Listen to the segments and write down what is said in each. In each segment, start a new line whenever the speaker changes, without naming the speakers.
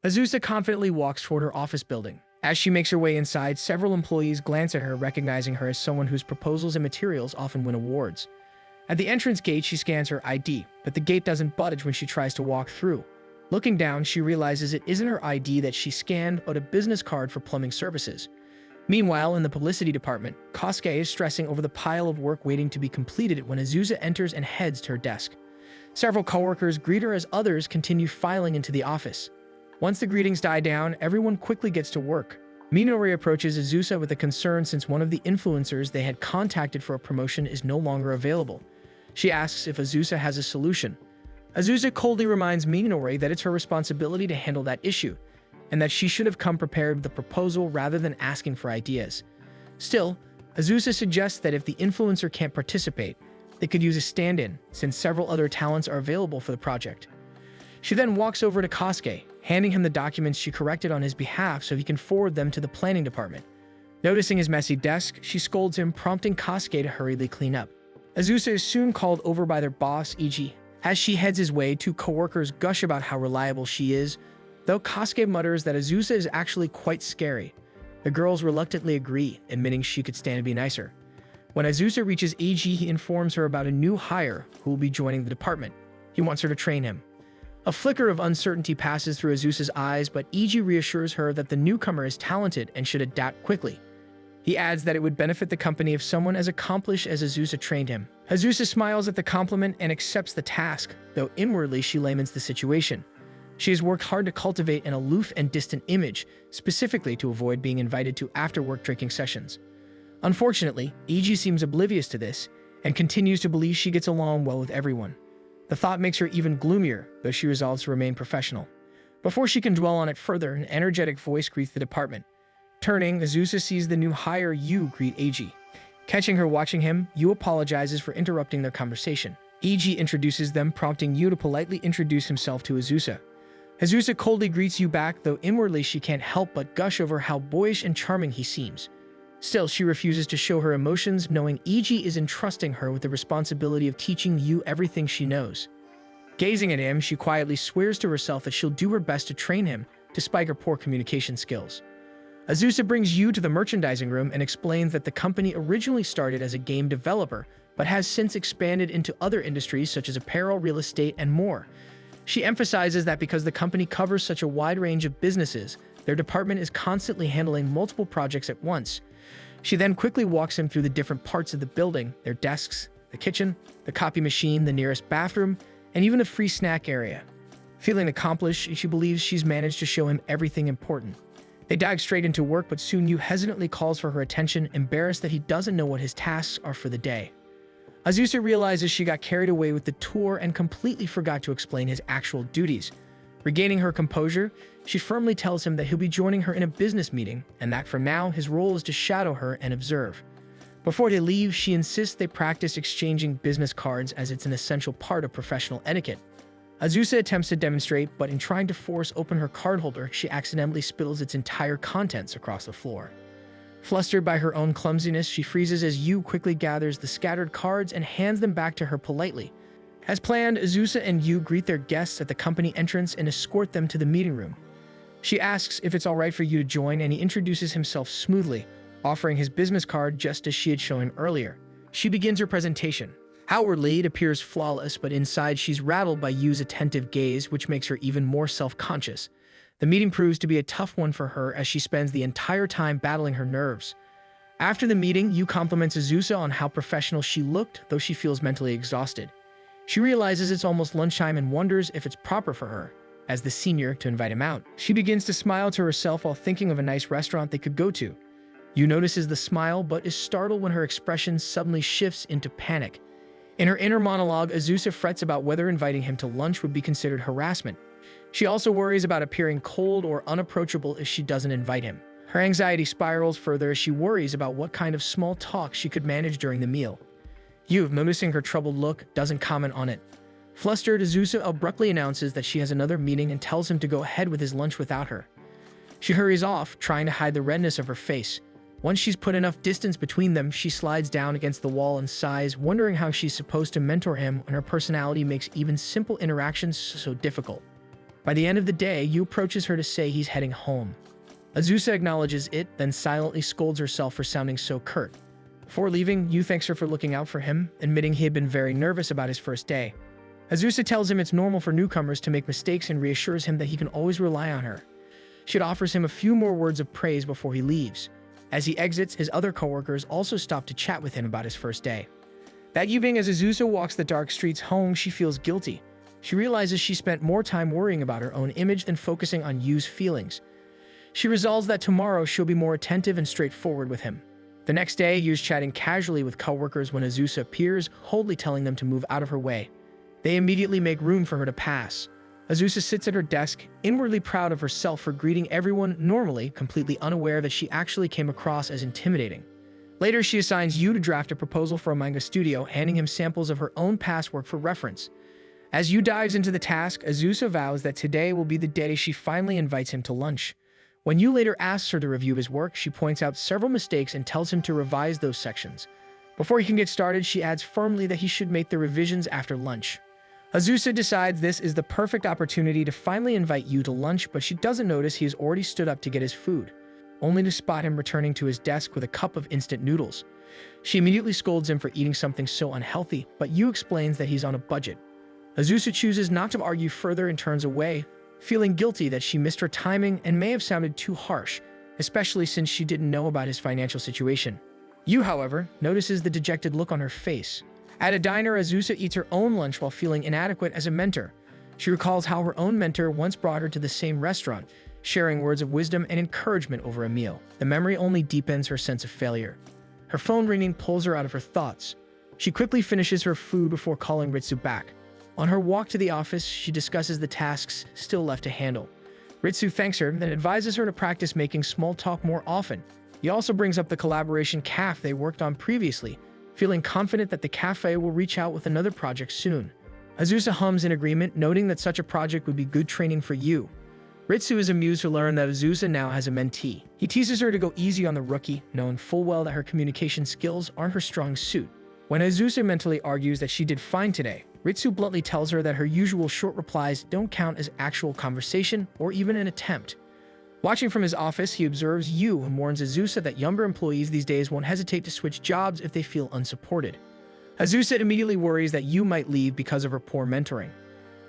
Azusa confidently walks toward her office building. As she makes her way inside, several employees glance at her, recognizing her as someone whose proposals and materials often win awards. At the entrance gate, she scans her ID, but the gate doesn't budge when she tries to walk through. Looking down, she realizes it isn't her ID that she scanned, but a business card for plumbing services. Meanwhile, in the publicity department, Kosuke is stressing over the pile of work waiting to be completed when Azusa enters and heads to her desk. Several coworkers greet her as others continue filing into the office. Once the greetings die down, everyone quickly gets to work. Minori approaches Azusa with a concern since one of the influencers they had contacted for a promotion is no longer available. She asks if Azusa has a solution. Azusa coldly reminds Minori that it's her responsibility to handle that issue, and that she should have come prepared with a proposal rather than asking for ideas. Still, Azusa suggests that if the influencer can't participate, they could use a stand-in, since several other talents are available for the project. She then walks over to Kosuke, handing him the documents she corrected on his behalf so he can forward them to the planning department. Noticing his messy desk, she scolds him, prompting Kosuke to hurriedly clean up. Azusa is soon called over by their boss, Iji. As she heads his way, two coworkers gush about how reliable she is, though Kosuke mutters that Azusa is actually quite scary. The girls reluctantly agree, admitting she could stand to be nicer. When Azusa reaches Iji, he informs her about a new hire who will be joining the department. He wants her to train him. A flicker of uncertainty passes through Azusa's eyes, but Iji reassures her that the newcomer is talented and should adapt quickly. He adds that it would benefit the company if someone as accomplished as Azusa trained him. Azusa smiles at the compliment and accepts the task, though inwardly she laments the situation. She has worked hard to cultivate an aloof and distant image, specifically to avoid being invited to after-work drinking sessions. Unfortunately, Iji seems oblivious to this and continues to believe she gets along well with everyone. The thought makes her even gloomier, though she resolves to remain professional. Before she can dwell on it further, an energetic voice greets the department. Turning, Azusa sees the new hire Yu greet Eiji. Catching her watching him, Yu apologizes for interrupting their conversation. Eiji introduces them, prompting Yu to politely introduce himself to Azusa. Azusa coldly greets Yu back, though inwardly she can't help but gush over how boyish and charming he seems. Still, she refuses to show her emotions, knowing Eiji is entrusting her with the responsibility of teaching Yu everything she knows. Gazing at him, she quietly swears to herself that she'll do her best to train him, despite her poor communication skills. Azusa brings Yu to the merchandising room and explains that the company originally started as a game developer, but has since expanded into other industries such as apparel, real estate, and more. She emphasizes that because the company covers such a wide range of businesses, their department is constantly handling multiple projects at once. She then quickly walks him through the different parts of the building, their desks, the kitchen, the copy machine, the nearest bathroom, and even a free snack area. Feeling accomplished, she believes she's managed to show him everything important. They dive straight into work, but soon Yu hesitantly calls for her attention, embarrassed that he doesn't know what his tasks are for the day. Azusa realizes she got carried away with the tour and completely forgot to explain his actual duties. Regaining her composure, she firmly tells him that he'll be joining her in a business meeting, and that from now, his role is to shadow her and observe. Before they leave, she insists they practice exchanging business cards as it's an essential part of professional etiquette. Azusa attempts to demonstrate, but in trying to force open her card holder, she accidentally spills its entire contents across the floor. Flustered by her own clumsiness, she freezes as Yu quickly gathers the scattered cards and hands them back to her politely. As planned, Azusa and Yu greet their guests at the company entrance and escort them to the meeting room. She asks if it's alright for Yu to join, and he introduces himself smoothly, offering his business card just as she had shown him earlier. She begins her presentation. Outwardly, it appears flawless, but inside she's rattled by Yu's attentive gaze, which makes her even more self-conscious. The meeting proves to be a tough one for her as she spends the entire time battling her nerves. After the meeting, Yu compliments Azusa on how professional she looked, though she feels mentally exhausted. She realizes it's almost lunchtime and wonders if it's proper for her, as the senior, to invite him out. She begins to smile to herself while thinking of a nice restaurant they could go to. Yu notices the smile, but is startled when her expression suddenly shifts into panic. In her inner monologue, Azusa frets about whether inviting him to lunch would be considered harassment. She also worries about appearing cold or unapproachable if she doesn't invite him. Her anxiety spirals further as she worries about what kind of small talk she could manage during the meal. Yu, noticing her troubled look, doesn't comment on it. Flustered, Azusa abruptly announces that she has another meeting and tells him to go ahead with his lunch without her. She hurries off, trying to hide the redness of her face. Once she's put enough distance between them, she slides down against the wall and sighs, wondering how she's supposed to mentor him when her personality makes even simple interactions so difficult. By the end of the day, Yu approaches her to say he's heading home. Azusa acknowledges it, then silently scolds herself for sounding so curt. Before leaving, Yu thanks her for looking out for him, admitting he had been very nervous about his first day. Azusa tells him it's normal for newcomers to make mistakes and reassures him that he can always rely on her. She offers him a few more words of praise before he leaves. As he exits, his other coworkers also stop to chat with him about his first day. That evening, as Azusa walks the dark streets home, she feels guilty. She realizes she spent more time worrying about her own image than focusing on Yu's feelings. She resolves that tomorrow she'll be more attentive and straightforward with him. The next day, Yu's chatting casually with coworkers when Azusa appears, coldly telling them to move out of her way. They immediately make room for her to pass. Azusa sits at her desk, inwardly proud of herself for greeting everyone normally, completely unaware that she actually came across as intimidating. Later, she assigns Yu to draft a proposal for a manga studio, handing him samples of her own past work for reference. As Yu dives into the task, Azusa vows that today will be the day she finally invites him to lunch. When Yu later asks her to review his work, she points out several mistakes and tells him to revise those sections. Before he can get started, she adds firmly that he should make the revisions after lunch. Azusa decides this is the perfect opportunity to finally invite Yu to lunch, but she doesn't notice he has already stood up to get his food, only to spot him returning to his desk with a cup of instant noodles. She immediately scolds him for eating something so unhealthy, but Yu explains that he's on a budget. Azusa chooses not to argue further and turns away, feeling guilty that she missed her timing and may have sounded too harsh, especially since she didn't know about his financial situation. Yu, however, notices the dejected look on her face. At a diner, Azusa eats her own lunch while feeling inadequate as a mentor. She recalls how her own mentor once brought her to the same restaurant, sharing words of wisdom and encouragement over a meal. The memory only deepens her sense of failure. Her phone ringing pulls her out of her thoughts. She quickly finishes her food before calling Ritsu back. On her walk to the office, she discusses the tasks still left to handle. Ritsu thanks her, then advises her to practice making small talk more often. He also brings up the collaboration cafe they worked on previously, feeling confident that the cafe will reach out with another project soon. Azusa hums in agreement, noting that such a project would be good training for Yu. Ritsu is amused to learn that Azusa now has a mentee. He teases her to go easy on the rookie, knowing full well that her communication skills aren't her strong suit. When Azusa mentally argues that she did fine today, Ritsu bluntly tells her that her usual short replies don't count as actual conversation or even an attempt. Watching from his office, he observes Yu and warns Azusa that younger employees these days won't hesitate to switch jobs if they feel unsupported. Azusa immediately worries that Yu might leave because of her poor mentoring.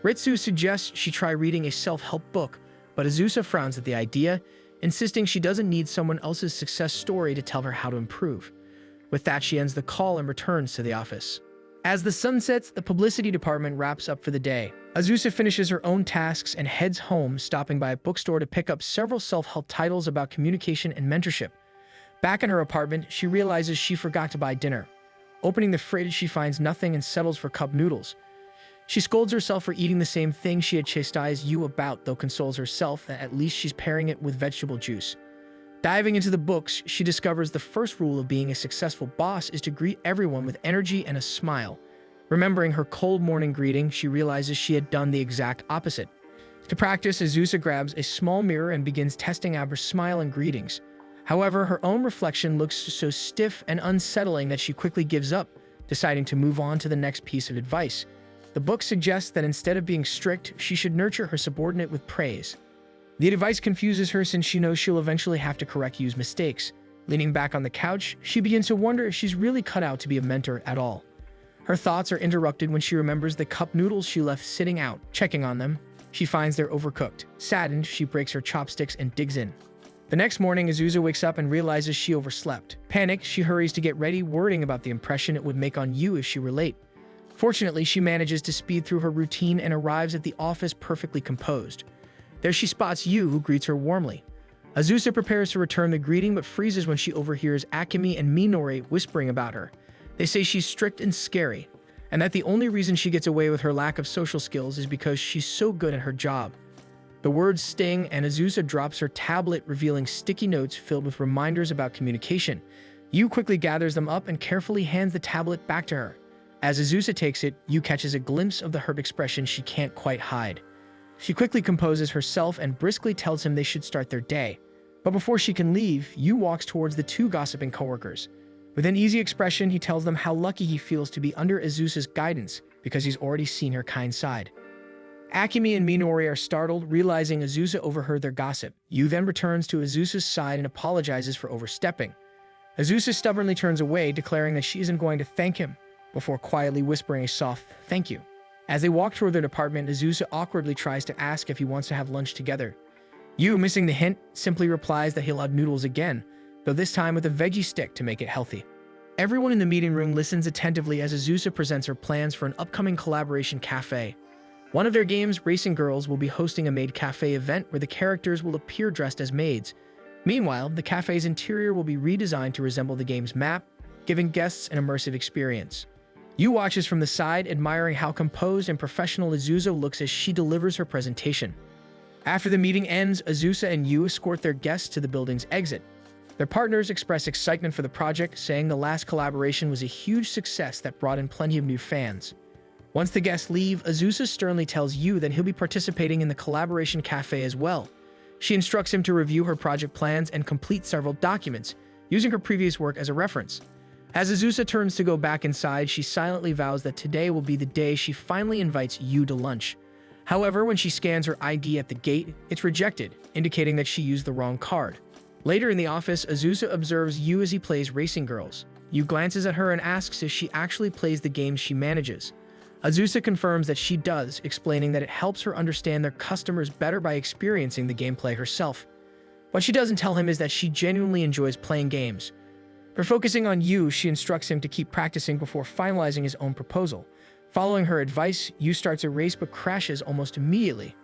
Ritsu suggests she try reading a self-help book, but Azusa frowns at the idea, insisting she doesn't need someone else's success story to tell her how to improve. With that, she ends the call and returns to the office. As the sun sets, the publicity department wraps up for the day. Azusa finishes her own tasks and heads home, stopping by a bookstore to pick up several self-help titles about communication and mentorship. Back in her apartment, she realizes she forgot to buy dinner. Opening the fridge, she finds nothing and settles for cup noodles. She scolds herself for eating the same thing she had chastised Yu about, though consoles herself that at least she's pairing it with vegetable juice. Diving into the books, she discovers the first rule of being a successful boss is to greet everyone with energy and a smile. Remembering her cold morning greeting, she realizes she had done the exact opposite. To practice, Azusa grabs a small mirror and begins testing out her smile and greetings. However, her own reflection looks so stiff and unsettling that she quickly gives up, deciding to move on to the next piece of advice. The book suggests that instead of being strict, she should nurture her subordinate with praise. The advice confuses her since she knows she'll eventually have to correct Yu's mistakes. Leaning back on the couch, she begins to wonder if she's really cut out to be a mentor at all. Her thoughts are interrupted when she remembers the cup noodles she left sitting out. Checking on them, she finds they're overcooked. Saddened, she breaks her chopsticks and digs in. The next morning, Azusa wakes up and realizes she overslept. Panicked, she hurries to get ready, worrying about the impression it would make on Yu if she were late. Fortunately, she manages to speed through her routine and arrives at the office perfectly composed. There she spots Yu, who greets her warmly. Azusa prepares to return the greeting but freezes when she overhears Akemi and Minori whispering about her. They say she's strict and scary, and that the only reason she gets away with her lack of social skills is because she's so good at her job. The words sting, and Azusa drops her tablet, revealing sticky notes filled with reminders about communication. Yu quickly gathers them up and carefully hands the tablet back to her. As Azusa takes it, Yu catches a glimpse of the hurt expression she can't quite hide. She quickly composes herself and briskly tells him they should start their day. But before she can leave, Yu walks towards the two gossiping coworkers. With an easy expression, he tells them how lucky he feels to be under Azusa's guidance because he's already seen her kind side. Akemi and Minori are startled, realizing Azusa overheard their gossip. Yu then returns to Azusa's side and apologizes for overstepping. Azusa stubbornly turns away, declaring that she isn't going to thank him, before quietly whispering a soft "thank you." As they walk toward their apartment, Azusa awkwardly tries to ask if he wants to have lunch together. Yu, missing the hint, simply replies that he'll have noodles again, though this time with a veggie stick to make it healthy. Everyone in the meeting room listens attentively as Azusa presents her plans for an upcoming collaboration cafe. One of their games, Racing Girls, will be hosting a maid cafe event where the characters will appear dressed as maids. Meanwhile, the cafe's interior will be redesigned to resemble the game's map, giving guests an immersive experience. Yu watches from the side, admiring how composed and professional Azusa looks as she delivers her presentation. After the meeting ends, Azusa and Yu escort their guests to the building's exit. Their partners express excitement for the project, saying the last collaboration was a huge success that brought in plenty of new fans. Once the guests leave, Azusa sternly tells Yu that he'll be participating in the collaboration cafe as well. She instructs him to review her project plans and complete several documents, using her previous work as a reference. As Azusa turns to go back inside, she silently vows that today will be the day she finally invites Yu to lunch. However, when she scans her ID at the gate, it's rejected, indicating that she used the wrong card. Later in the office, Azusa observes Yu as he plays Racing Girls. Yu glances at her and asks if she actually plays the games she manages. Azusa confirms that she does, explaining that it helps her understand their customers better by experiencing the gameplay herself. What she doesn't tell him is that she genuinely enjoys playing games. For focusing on Yu, she instructs him to keep practicing before finalizing his own proposal. Following her advice, Yu starts a race but crashes almost immediately.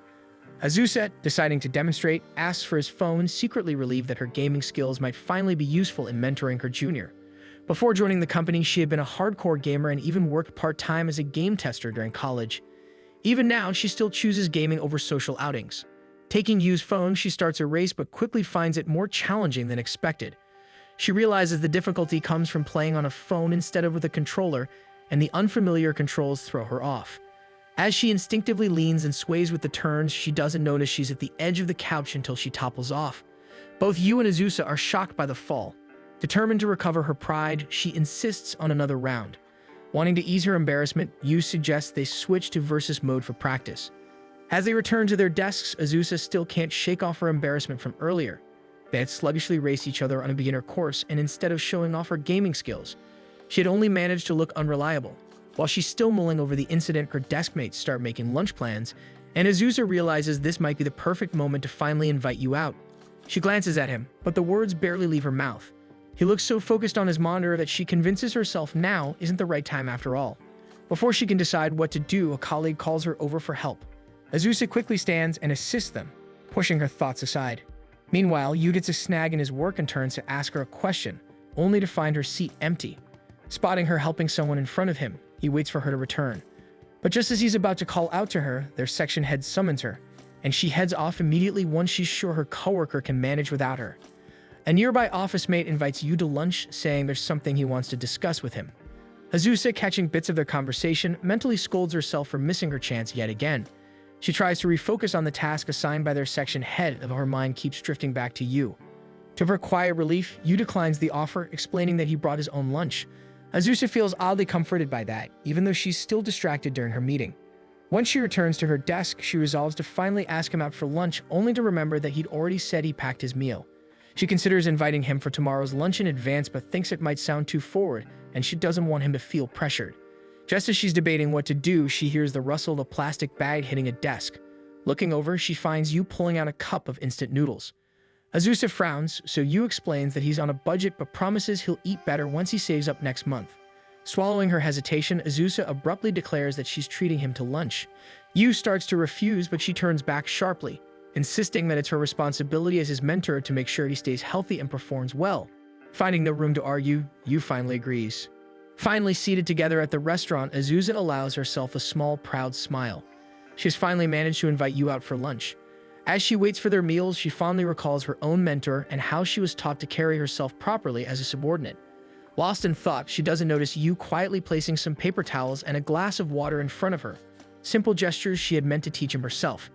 Azusa, deciding to demonstrate, asks for his phone, secretly relieved that her gaming skills might finally be useful in mentoring her junior. Before joining the company, she had been a hardcore gamer and even worked part-time as a game tester during college. Even now, she still chooses gaming over social outings. Taking Yu's phone, she starts a race but quickly finds it more challenging than expected. She realizes the difficulty comes from playing on a phone instead of with a controller, and the unfamiliar controls throw her off. As she instinctively leans and sways with the turns, she doesn't notice she's at the edge of the couch until she topples off. Both Yu and Azusa are shocked by the fall. Determined to recover her pride, she insists on another round. Wanting to ease her embarrassment, Yu suggests they switch to versus mode for practice. As they return to their desks, Azusa still can't shake off her embarrassment from earlier. They had sluggishly raced each other on a beginner course, and instead of showing off her gaming skills, she had only managed to look unreliable. While she's still mulling over the incident, her deskmates start making lunch plans, and Azusa realizes this might be the perfect moment to finally invite Yu out. She glances at him, but the words barely leave her mouth. He looks so focused on his monitor that she convinces herself now isn't the right time after all. Before she can decide what to do, a colleague calls her over for help. Azusa quickly stands and assists them, pushing her thoughts aside. Meanwhile, Yu gets a snag in his work and turns to ask her a question, only to find her seat empty. Spotting her helping someone in front of him, he waits for her to return. But just as he's about to call out to her, their section head summons her, and she heads off immediately once she's sure her coworker can manage without her. A nearby office mate invites Yu to lunch, saying there's something he wants to discuss with him. Azusa, catching bits of their conversation, mentally scolds herself for missing her chance yet again. She tries to refocus on the task assigned by their section head, though her mind keeps drifting back to Yu. To her quiet relief, Yu declines the offer, explaining that he brought his own lunch. Azusa feels oddly comforted by that, even though she's still distracted during her meeting. Once she returns to her desk, she resolves to finally ask him out for lunch, only to remember that he'd already said he packed his meal. She considers inviting him for tomorrow's lunch in advance, but thinks it might sound too forward, and she doesn't want him to feel pressured. Just as she's debating what to do, she hears the rustle of a plastic bag hitting a desk. Looking over, she finds Yu pulling out a cup of instant noodles. Azusa frowns, so Yu explains that he's on a budget but promises he'll eat better once he saves up next month. Swallowing her hesitation, Azusa abruptly declares that she's treating him to lunch. Yu starts to refuse, but she turns back sharply, insisting that it's her responsibility as his mentor to make sure he stays healthy and performs well. Finding no room to argue, Yu finally agrees. Finally seated together at the restaurant, Azusa allows herself a small, proud smile. She has finally managed to invite Yu out for lunch. As she waits for their meals, she fondly recalls her own mentor and how she was taught to carry herself properly as a subordinate. Lost in thought, she doesn't notice Yu quietly placing some paper towels and a glass of water in front of her. Simple gestures she had meant to teach him herself.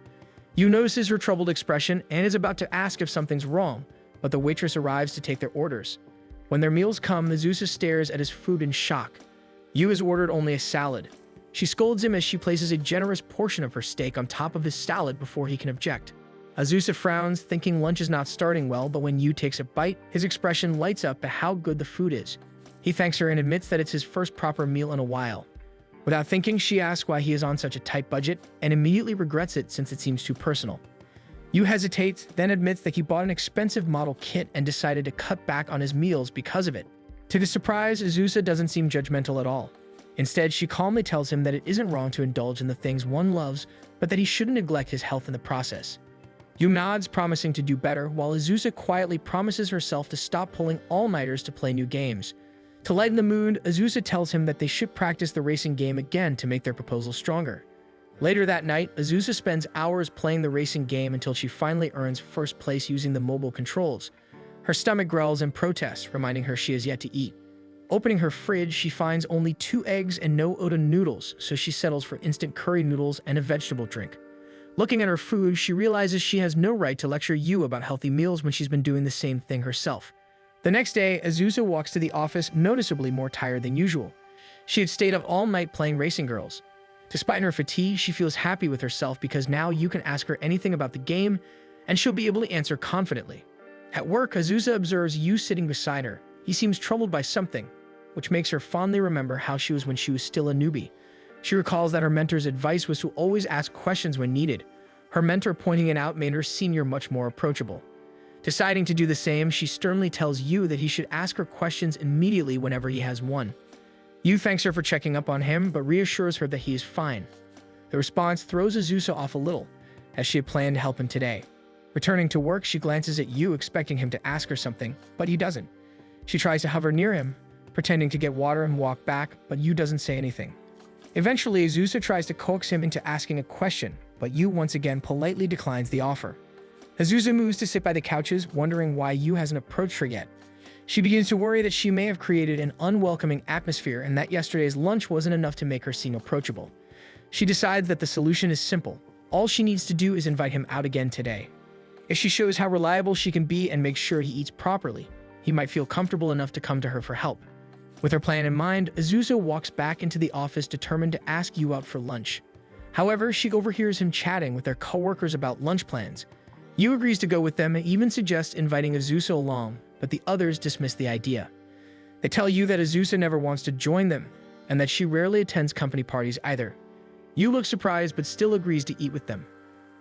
Yu notices her troubled expression and is about to ask if something's wrong, but the waitress arrives to take their orders. When their meals come, Azusa stares at his food in shock. Yu has ordered only a salad. She scolds him as she places a generous portion of her steak on top of his salad before he can object. Azusa frowns, thinking lunch is not starting well, but when Yu takes a bite, his expression lights up at how good the food is. He thanks her and admits that it's his first proper meal in a while. Without thinking, she asks why he is on such a tight budget, and immediately regrets it since it seems too personal. Yu hesitates, then admits that he bought an expensive model kit and decided to cut back on his meals because of it. To his surprise, Azusa doesn't seem judgmental at all. Instead, she calmly tells him that it isn't wrong to indulge in the things one loves, but that he shouldn't neglect his health in the process. Yu nods, promising to do better, while Azusa quietly promises herself to stop pulling all-nighters to play new games. To lighten the mood, Azusa tells him that they should practice the racing game again to make their proposal stronger. Later that night, Azusa spends hours playing the racing game until she finally earns first place using the mobile controls. Her stomach growls in protest, reminding her she has yet to eat. Opening her fridge, she finds only 2 eggs and no Oden noodles, so she settles for instant curry noodles and a vegetable drink. Looking at her food, she realizes she has no right to lecture Yu about healthy meals when she's been doing the same thing herself. The next day, Azusa walks to the office noticeably more tired than usual. She had stayed up all night playing Racing Girls. Despite her fatigue, she feels happy with herself because now Yu can ask her anything about the game, and she'll be able to answer confidently. At work, Azusa observes Yu sitting beside her. He seems troubled by something, which makes her fondly remember how she was when she was still a newbie. She recalls that her mentor's advice was to always ask questions when needed. Her mentor pointing it out made her senior much more approachable. Deciding to do the same, she sternly tells Yu that he should ask her questions immediately whenever he has one. Yu thanks her for checking up on him, but reassures her that he is fine. The response throws Azusa off a little, as she had planned to help him today. Returning to work, she glances at Yu, expecting him to ask her something, but he doesn't. She tries to hover near him, pretending to get water and walk back, but Yu doesn't say anything. Eventually, Azusa tries to coax him into asking a question, but Yu once again politely declines the offer. Azusa moves to sit by the couches, wondering why Yu hasn't approached her yet. She begins to worry that she may have created an unwelcoming atmosphere and that yesterday's lunch wasn't enough to make her seem approachable. She decides that the solution is simple. All she needs to do is invite him out again today. If she shows how reliable she can be and makes sure he eats properly, he might feel comfortable enough to come to her for help. With her plan in mind, Azusa walks back into the office determined to ask Yu out for lunch. However, she overhears him chatting with their coworkers about lunch plans. Yu agrees to go with them and even suggests inviting Azusa along, but the others dismiss the idea. They tell Yu that Azusa never wants to join them, and that she rarely attends company parties either. Yu looks surprised but still agrees to eat with them.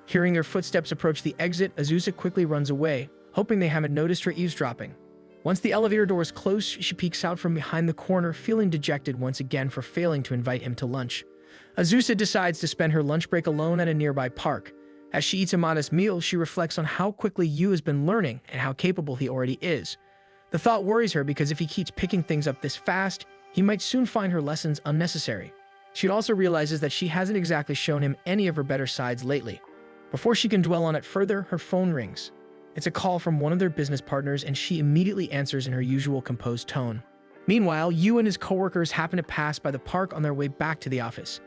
Hearing their footsteps approach the exit, Azusa quickly runs away, hoping they haven't noticed her eavesdropping. Once the elevator doors close, she peeks out from behind the corner, feeling dejected once again for failing to invite him to lunch. Azusa decides to spend her lunch break alone at a nearby park. As she eats a modest meal, she reflects on how quickly Yu has been learning and how capable he already is. The thought worries her because if he keeps picking things up this fast, he might soon find her lessons unnecessary. She also realizes that she hasn't exactly shown him any of her better sides lately. Before she can dwell on it further, her phone rings. It's a call from one of their business partners, and she immediately answers in her usual composed tone. Meanwhile, Yu and his coworkers happen to pass by the park on their way back to the office.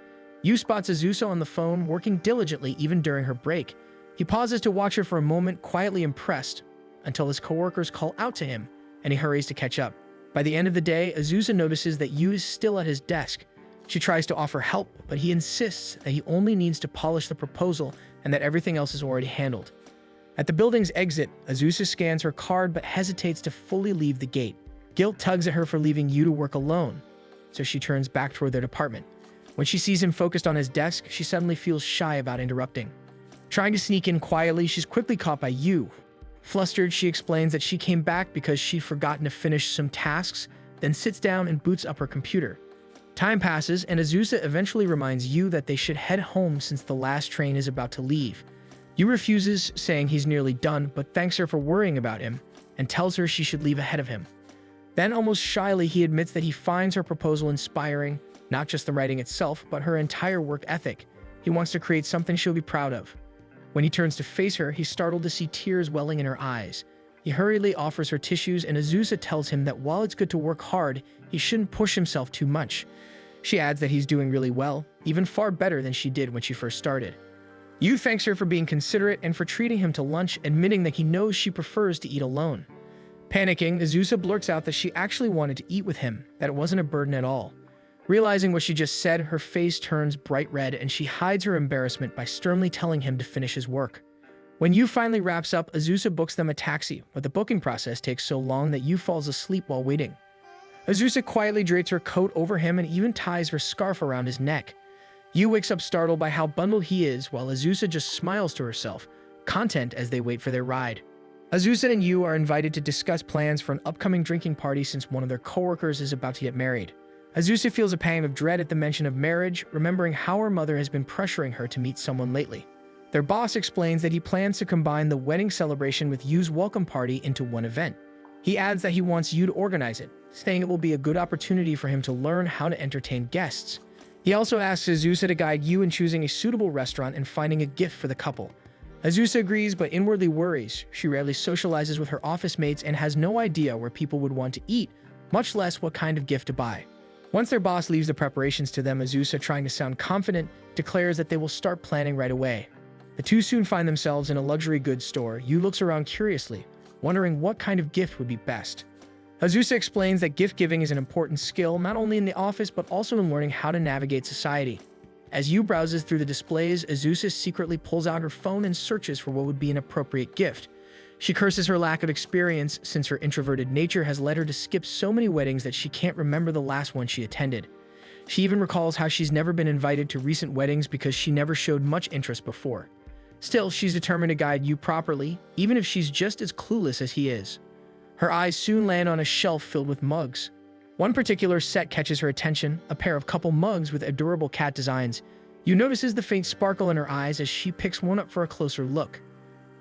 Yu spots Azusa on the phone, working diligently even during her break. He pauses to watch her for a moment, quietly impressed, until his coworkers call out to him, and he hurries to catch up. By the end of the day, Azusa notices that Yu is still at his desk. She tries to offer help, but he insists that he only needs to polish the proposal and that everything else is already handled. At the building's exit, Azusa scans her card but hesitates to fully leave the gate. Guilt tugs at her for leaving Yu to work alone, so she turns back toward their department. When she sees him focused on his desk, she suddenly feels shy about interrupting. Trying to sneak in quietly, she's quickly caught by Yu. Flustered, she explains that she came back because she'd forgotten to finish some tasks, then sits down and boots up her computer. Time passes, and Azusa eventually reminds Yu that they should head home since the last train is about to leave. Yu refuses, saying he's nearly done, but thanks her for worrying about him, and tells her she should leave ahead of him. Then, almost shyly, he admits that he finds her proposal inspiring, not just the writing itself, but her entire work ethic. He wants to create something she'll be proud of. When he turns to face her, he's startled to see tears welling in her eyes. He hurriedly offers her tissues, and Azusa tells him that while it's good to work hard, he shouldn't push himself too much. She adds that he's doing really well, even far better than she did when she first started. Yu thanks her for being considerate and for treating him to lunch, admitting that he knows she prefers to eat alone. Panicking, Azusa blurts out that she actually wanted to eat with him, that it wasn't a burden at all. Realizing what she just said, her face turns bright red and she hides her embarrassment by sternly telling him to finish his work. When Yu finally wraps up, Azusa books them a taxi, but the booking process takes so long that Yu falls asleep while waiting. Azusa quietly drapes her coat over him and even ties her scarf around his neck. Yu wakes up startled by how bundled he is, while Azusa just smiles to herself, content as they wait for their ride. Azusa and Yu are invited to discuss plans for an upcoming drinking party since one of their coworkers is about to get married. Azusa feels a pang of dread at the mention of marriage, remembering how her mother has been pressuring her to meet someone lately. Their boss explains that he plans to combine the wedding celebration with Yu's welcome party into one event. He adds that he wants Yu to organize it, saying it will be a good opportunity for him to learn how to entertain guests. He also asks Azusa to guide Yu in choosing a suitable restaurant and finding a gift for the couple. Azusa agrees but inwardly worries. She rarely socializes with her office mates and has no idea where people would want to eat, much less what kind of gift to buy. Once their boss leaves the preparations to them, Azusa, trying to sound confident, declares that they will start planning right away. The two soon find themselves in a luxury goods store. Yu looks around curiously, wondering what kind of gift would be best. Azusa explains that gift giving is an important skill not only in the office but also in learning how to navigate society. As Yu browses through the displays, Azusa secretly pulls out her phone and searches for what would be an appropriate gift. She curses her lack of experience since her introverted nature has led her to skip so many weddings that she can't remember the last one she attended. She even recalls how she's never been invited to recent weddings because she never showed much interest before. Still, she's determined to guide Yu properly, even if she's just as clueless as he is. Her eyes soon land on a shelf filled with mugs. One particular set catches her attention, a pair of couple mugs with adorable cat designs. Yu notices the faint sparkle in her eyes as she picks one up for a closer look.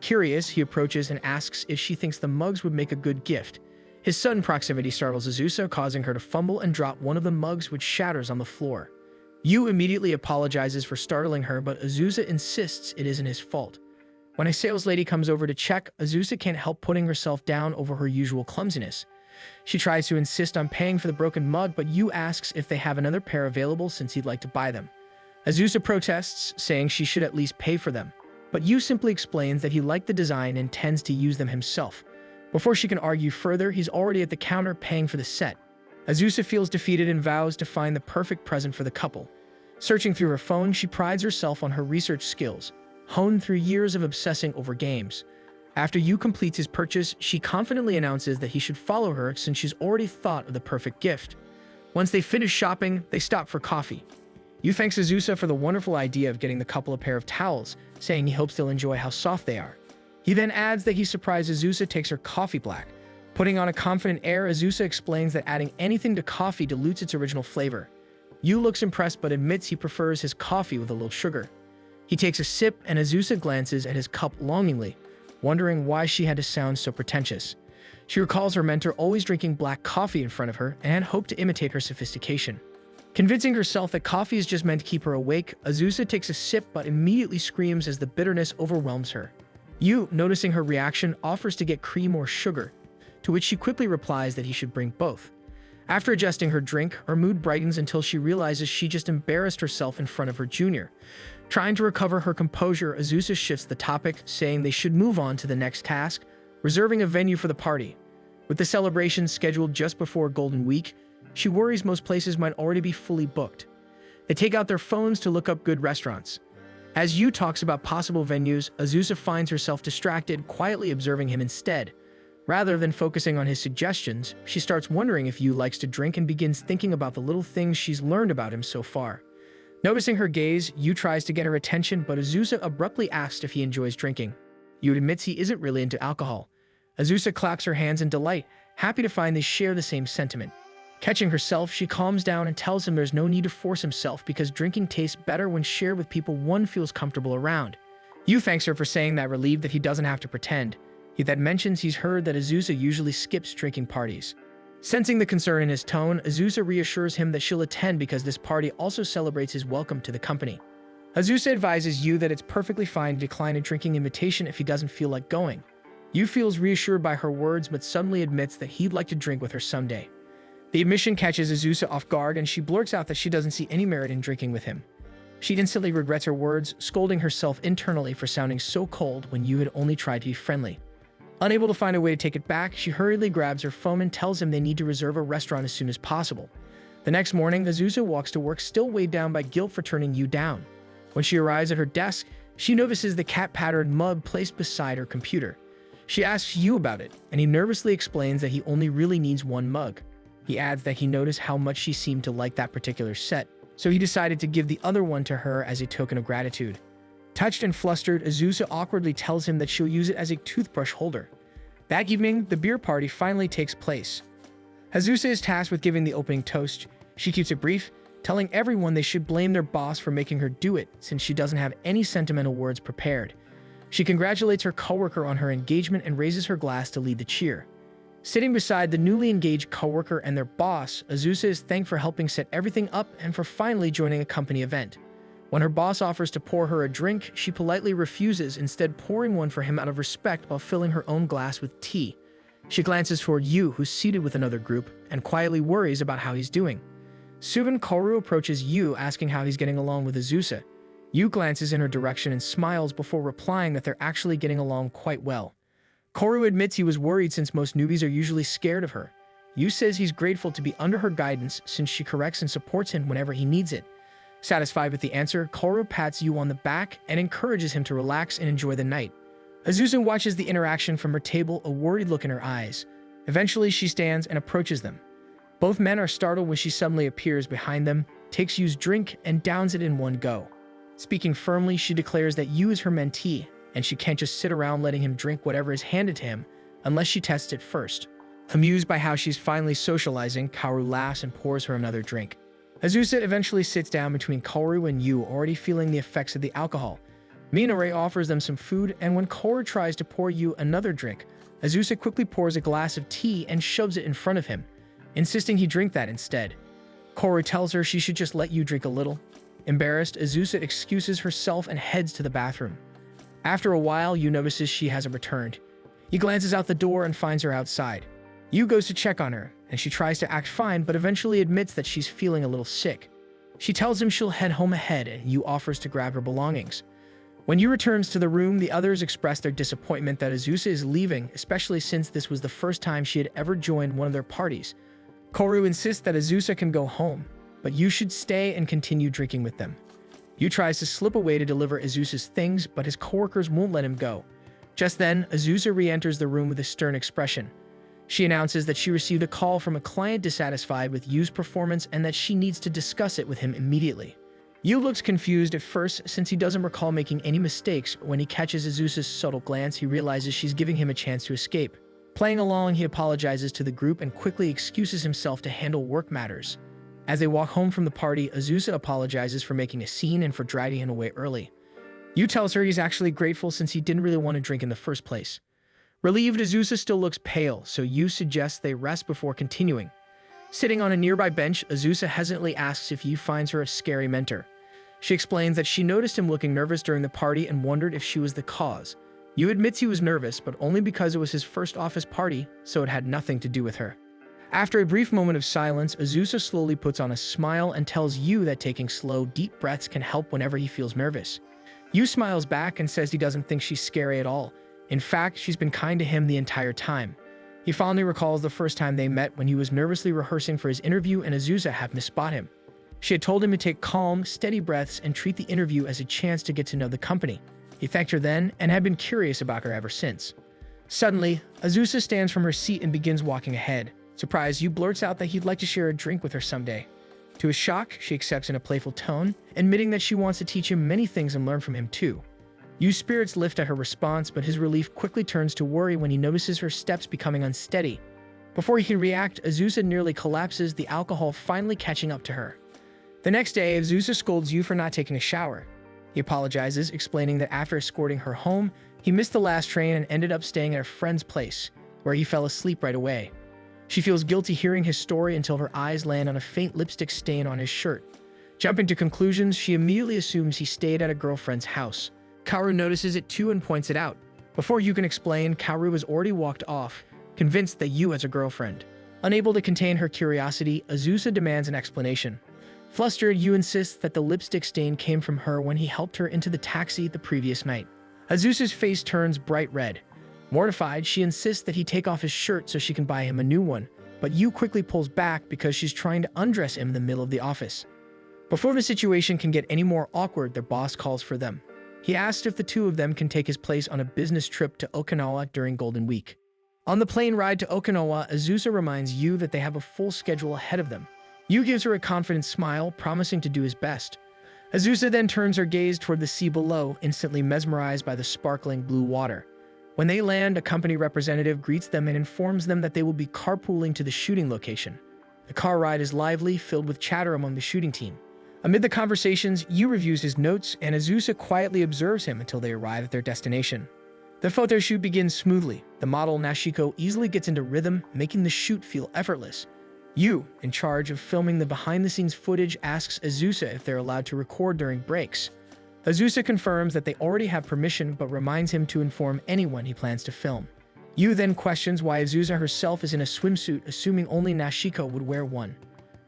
Curious, he approaches and asks if she thinks the mugs would make a good gift. His sudden proximity startles Azusa, causing her to fumble and drop one of the mugs, which shatters on the floor. Yu immediately apologizes for startling her, but Azusa insists it isn't his fault. When a sales lady comes over to check, Azusa can't help putting herself down over her usual clumsiness. She tries to insist on paying for the broken mug, but Yu asks if they have another pair available since he'd like to buy them. Azusa protests, saying she should at least pay for them. But Yu simply explains that he liked the design and intends to use them himself. Before she can argue further, he's already at the counter paying for the set. Azusa feels defeated and vows to find the perfect present for the couple. Searching through her phone, she prides herself on her research skills, honed through years of obsessing over games. After Yu completes his purchase, she confidently announces that he should follow her since she's already thought of the perfect gift. Once they finish shopping, they stop for coffee. Yu thanks Azusa for the wonderful idea of getting the couple a pair of towels, saying he hopes they'll enjoy how soft they are. He then adds that he's surprised Azusa takes her coffee black. Putting on a confident air, Azusa explains that adding anything to coffee dilutes its original flavor. Yu looks impressed but admits he prefers his coffee with a little sugar. He takes a sip and Azusa glances at his cup longingly, wondering why she had to sound so pretentious. She recalls her mentor always drinking black coffee in front of her and hoped to imitate her sophistication. Convincing herself that coffee is just meant to keep her awake, Azusa takes a sip but immediately screams as the bitterness overwhelms her. Yu, noticing her reaction, offers to get cream or sugar, to which she quickly replies that he should bring both. After adjusting her drink, her mood brightens until she realizes she just embarrassed herself in front of her junior. Trying to recover her composure, Azusa shifts the topic, saying they should move on to the next task, reserving a venue for the party. With the celebration scheduled just before Golden Week, she worries most places might already be fully booked. They take out their phones to look up good restaurants. As Yu talks about possible venues, Azusa finds herself distracted, quietly observing him instead. Rather than focusing on his suggestions, she starts wondering if Yu likes to drink and begins thinking about the little things she's learned about him so far. Noticing her gaze, Yu tries to get her attention, but Azusa abruptly asks if he enjoys drinking. Yu admits he isn't really into alcohol. Azusa claps her hands in delight, happy to find they share the same sentiment. Catching herself, she calms down and tells him there's no need to force himself because drinking tastes better when shared with people one feels comfortable around. Yu thanks her for saying that, relieved that he doesn't have to pretend. He then mentions he's heard that Azusa usually skips drinking parties. Sensing the concern in his tone, Azusa reassures him that she'll attend because this party also celebrates his welcome to the company. Azusa advises Yu that it's perfectly fine to decline a drinking invitation if he doesn't feel like going. Yu feels reassured by her words but suddenly admits that he'd like to drink with her someday. The admission catches Azusa off guard and she blurts out that she doesn't see any merit in drinking with him. She instantly regrets her words, scolding herself internally for sounding so cold when Yu had only tried to be friendly. Unable to find a way to take it back, she hurriedly grabs her phone and tells him they need to reserve a restaurant as soon as possible. The next morning, Azusa walks to work still weighed down by guilt for turning Yu down. When she arrives at her desk, she notices the cat-patterned mug placed beside her computer. She asks Yu about it, and he nervously explains that he only really needs one mug. He adds that he noticed how much she seemed to like that particular set, so he decided to give the other one to her as a token of gratitude. Touched and flustered, Azusa awkwardly tells him that she'll use it as a toothbrush holder. That evening, the beer party finally takes place. Azusa is tasked with giving the opening toast. She keeps it brief, telling everyone they should blame their boss for making her do it since she doesn't have any sentimental words prepared. She congratulates her coworker on her engagement and raises her glass to lead the cheer. Sitting beside the newly engaged coworker and their boss, Azusa is thanked for helping set everything up and for finally joining a company event. When her boss offers to pour her a drink, she politely refuses, instead pouring one for him out of respect while filling her own glass with tea. She glances toward Yu, who's seated with another group, and quietly worries about how he's doing. Soon, Kaoru approaches Yu, asking how he's getting along with Azusa. Yu glances in her direction and smiles before replying that they're actually getting along quite well. Kaoru admits he was worried since most newbies are usually scared of her. Yu says he's grateful to be under her guidance since she corrects and supports him whenever he needs it. Satisfied with the answer, Kaoru pats Yu on the back and encourages him to relax and enjoy the night. Azusa watches the interaction from her table, a worried look in her eyes. Eventually, she stands and approaches them. Both men are startled when she suddenly appears behind them, takes Yu's drink, and downs it in one go. Speaking firmly, she declares that Yu is her mentee, and she can't just sit around letting him drink whatever is handed to him unless she tests it first. Amused by how she's finally socializing, Kaoru laughs and pours her another drink. Azusa eventually sits down between Kaoru and Yu, already feeling the effects of the alcohol. Minare offers them some food, and when Kaoru tries to pour Yu another drink, Azusa quickly pours a glass of tea and shoves it in front of him, insisting he drink that instead. Kaoru tells her she should just let Yu drink a little. Embarrassed, Azusa excuses herself and heads to the bathroom. After a while, Yu notices she hasn't returned. He glances out the door and finds her outside. Yu goes to check on her, and she tries to act fine but eventually admits that she's feeling a little sick. She tells him she'll head home ahead, and Yu offers to grab her belongings. When Yu returns to the room, the others express their disappointment that Azusa is leaving, especially since this was the first time she had ever joined one of their parties. Kaoru insists that Azusa can go home, but Yu should stay and continue drinking with them. Yu tries to slip away to deliver Azusa's things, but his coworkers won't let him go. Just then, Azusa re-enters the room with a stern expression. She announces that she received a call from a client dissatisfied with Yu's performance and that she needs to discuss it with him immediately. Yu looks confused at first since he doesn't recall making any mistakes, but when he catches Azusa's subtle glance, he realizes she's giving him a chance to escape. Playing along, he apologizes to the group and quickly excuses himself to handle work matters. As they walk home from the party, Azusa apologizes for making a scene and for dragging him away early. Yu tells her he's actually grateful since he didn't really want to drink in the first place. Relieved, Azusa still looks pale, so Yu suggests they rest before continuing. Sitting on a nearby bench, Azusa hesitantly asks if Yu finds her a scary mentor. She explains that she noticed him looking nervous during the party and wondered if she was the cause. Yu admits he was nervous, but only because it was his first office party, so it had nothing to do with her. After a brief moment of silence, Azusa slowly puts on a smile and tells Yu that taking slow, deep breaths can help whenever he feels nervous. Yu smiles back and says he doesn't think she's scary at all. In fact, she's been kind to him the entire time. He fondly recalls the first time they met when he was nervously rehearsing for his interview and Azusa had misspot him. She had told him to take calm, steady breaths and treat the interview as a chance to get to know the company. He thanked her then and had been curious about her ever since. Suddenly, Azusa stands from her seat and begins walking ahead. Surprised, Yu blurts out that he'd like to share a drink with her someday. To his shock, she accepts in a playful tone, admitting that she wants to teach him many things and learn from him too. Yu's spirits lift at her response, but his relief quickly turns to worry when he notices her steps becoming unsteady. Before he can react, Azusa nearly collapses, the alcohol finally catching up to her. The next day, Azusa scolds Yu for not taking a shower. He apologizes, explaining that after escorting her home, he missed the last train and ended up staying at a friend's place, where he fell asleep right away. She feels guilty hearing his story until her eyes land on a faint lipstick stain on his shirt. Jumping to conclusions, she immediately assumes he stayed at a girlfriend's house. Kaoru notices it too and points it out. Before Yu can explain, Kaoru has already walked off, convinced that Yu has a girlfriend. Unable to contain her curiosity, Azusa demands an explanation. Flustered, Yu insists that the lipstick stain came from her when he helped her into the taxi the previous night. Azusa's face turns bright red. Mortified, she insists that he take off his shirt so she can buy him a new one, but Yu quickly pulls back because she's trying to undress him in the middle of the office. Before the situation can get any more awkward, their boss calls for them. He asks if the two of them can take his place on a business trip to Okinawa during Golden Week. On the plane ride to Okinawa, Azusa reminds Yu that they have a full schedule ahead of them. Yu gives her a confident smile, promising to do his best. Azusa then turns her gaze toward the sea below, instantly mesmerized by the sparkling blue water. When they land, a company representative greets them and informs them that they will be carpooling to the shooting location. The car ride is lively, filled with chatter among the shooting team. Amid the conversations, Yu reviews his notes, and Azusa quietly observes him until they arrive at their destination. The photo shoot begins smoothly. The model Nashiko easily gets into rhythm, making the shoot feel effortless. Yu, in charge of filming the behind-the-scenes footage, asks Azusa if they're allowed to record during breaks. Azusa confirms that they already have permission, but reminds him to inform anyone he plans to film. Yu then questions why Azusa herself is in a swimsuit, assuming only Nashiko would wear one.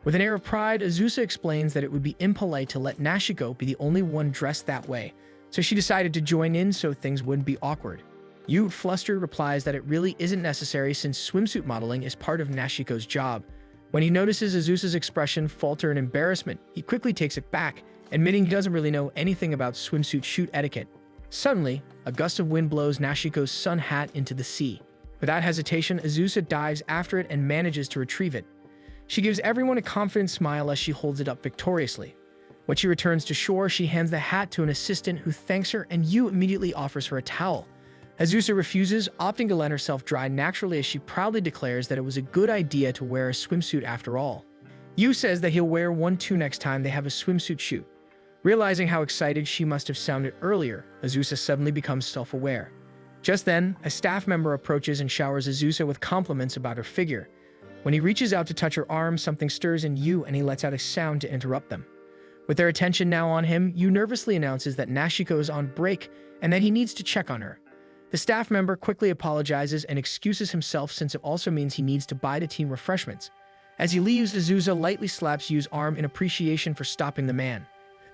With an air of pride, Azusa explains that it would be impolite to let Nashiko be the only one dressed that way, so she decided to join in so things wouldn't be awkward. Yu, flustered, replies that it really isn't necessary since swimsuit modeling is part of Nashiko's job. When he notices Azusa's expression falter in embarrassment, he quickly takes it back, admitting he doesn't really know anything about swimsuit shoot etiquette. Suddenly, a gust of wind blows Nashiko's sun hat into the sea. Without hesitation, Azusa dives after it and manages to retrieve it. She gives everyone a confident smile as she holds it up victoriously. When she returns to shore, she hands the hat to an assistant who thanks her, and Yu immediately offers her a towel. Azusa refuses, opting to let herself dry naturally as she proudly declares that it was a good idea to wear a swimsuit after all. Yu says that he'll wear one too next time they have a swimsuit shoot. Realizing how excited she must have sounded earlier, Azusa suddenly becomes self-aware. Just then, a staff member approaches and showers Azusa with compliments about her figure. When he reaches out to touch her arm, something stirs in Yu and he lets out a sound to interrupt them. With their attention now on him, Yu nervously announces that Nashiko is on break and that he needs to check on her. The staff member quickly apologizes and excuses himself since it also means he needs to buy the team refreshments. As he leaves, Azusa lightly slaps Yu's arm in appreciation for stopping the man.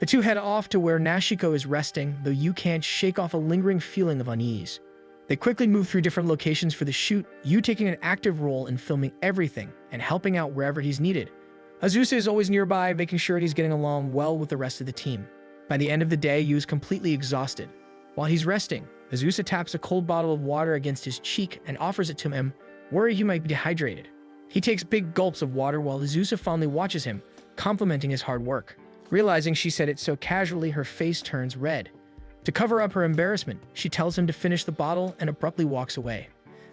The two head off to where Nashiko is resting, though Yu can't shake off a lingering feeling of unease. They quickly move through different locations for the shoot, Yu taking an active role in filming everything and helping out wherever he's needed. Azusa is always nearby, making sure he's getting along well with the rest of the team. By the end of the day, Yu is completely exhausted. While he's resting, Azusa taps a cold bottle of water against his cheek and offers it to him, worried he might be dehydrated. He takes big gulps of water while Azusa fondly watches him, complimenting his hard work. Realizing she said it so casually, her face turns red. To cover up her embarrassment, she tells him to finish the bottle and abruptly walks away.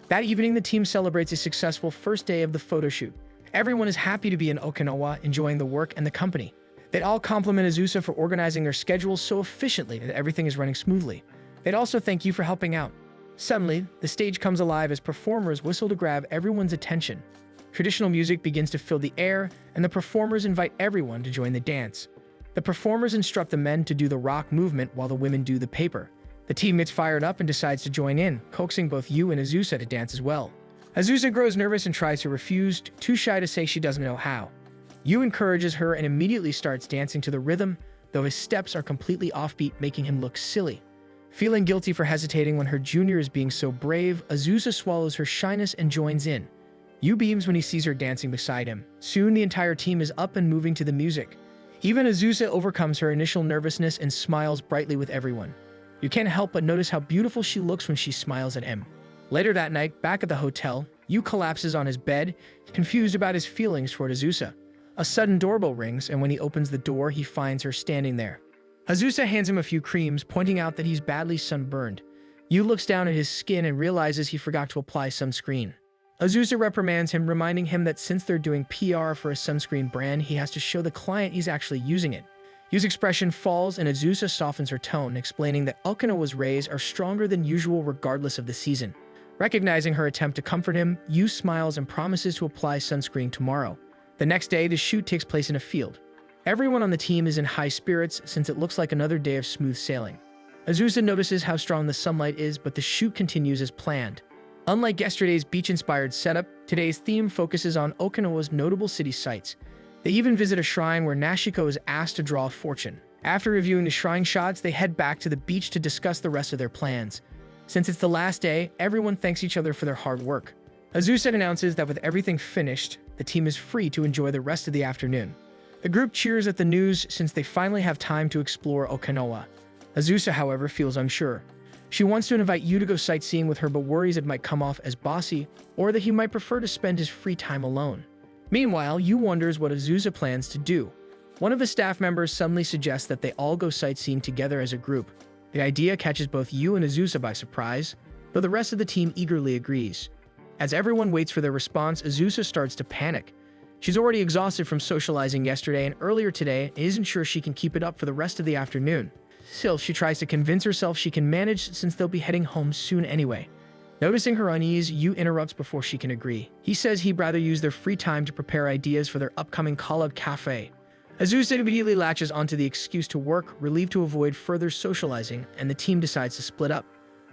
That evening, the team celebrates a successful first day of the photo shoot. Everyone is happy to be in Okinawa, enjoying the work and the company. They all compliment Azusa for organizing their schedules so efficiently that everything is running smoothly. They'd also thank you for helping out. Suddenly, the stage comes alive as performers whistle to grab everyone's attention. Traditional music begins to fill the air, and the performers invite everyone to join the dance. The performers instruct the men to do the rock movement while the women do the paper. The team gets fired up and decides to join in, coaxing both Yu and Azusa to dance as well. Azusa grows nervous and tries to refuse, too shy to say she doesn't know how. Yu encourages her and immediately starts dancing to the rhythm, though his steps are completely offbeat, making him look silly. Feeling guilty for hesitating when her junior is being so brave, Azusa swallows her shyness and joins in. Yu beams when he sees her dancing beside him. Soon, the entire team is up and moving to the music. Even Azusa overcomes her initial nervousness and smiles brightly with everyone. You can't help but notice how beautiful she looks when she smiles at him. Later that night, back at the hotel, Yu collapses on his bed, confused about his feelings toward Azusa. A sudden doorbell rings, and when he opens the door, he finds her standing there. Azusa hands him a few creams, pointing out that he's badly sunburned. Yu looks down at his skin and realizes he forgot to apply sunscreen. Azusa reprimands him, reminding him that since they're doing PR for a sunscreen brand, he has to show the client he's actually using it. Yu's expression falls and Azusa softens her tone, explaining that Okinawa's rays are stronger than usual regardless of the season. Recognizing her attempt to comfort him, Yu smiles and promises to apply sunscreen tomorrow. The next day, the shoot takes place in a field. Everyone on the team is in high spirits since it looks like another day of smooth sailing. Azusa notices how strong the sunlight is, but the shoot continues as planned. Unlike yesterday's beach-inspired setup, today's theme focuses on Okinawa's notable city sites. They even visit a shrine where Nashiko is asked to draw a fortune. After reviewing the shrine shots, they head back to the beach to discuss the rest of their plans. Since it's the last day, everyone thanks each other for their hard work. Azusa announces that with everything finished, the team is free to enjoy the rest of the afternoon. The group cheers at the news since they finally have time to explore Okinawa. Azusa, however, feels unsure. She wants to invite Yu to go sightseeing with her but worries it might come off as bossy or that he might prefer to spend his free time alone. Meanwhile, Yu wonders what Azusa plans to do. One of the staff members suddenly suggests that they all go sightseeing together as a group. The idea catches both Yu and Azusa by surprise, though the rest of the team eagerly agrees. As everyone waits for their response, Azusa starts to panic. She's already exhausted from socializing yesterday and earlier today and isn't sure she can keep it up for the rest of the afternoon. Still, she tries to convince herself she can manage since they'll be heading home soon anyway. Noticing her unease, Yu interrupts before she can agree. He says he'd rather use their free time to prepare ideas for their upcoming collab cafe. Azusa immediately latches onto the excuse to work, relieved to avoid further socializing, and the team decides to split up.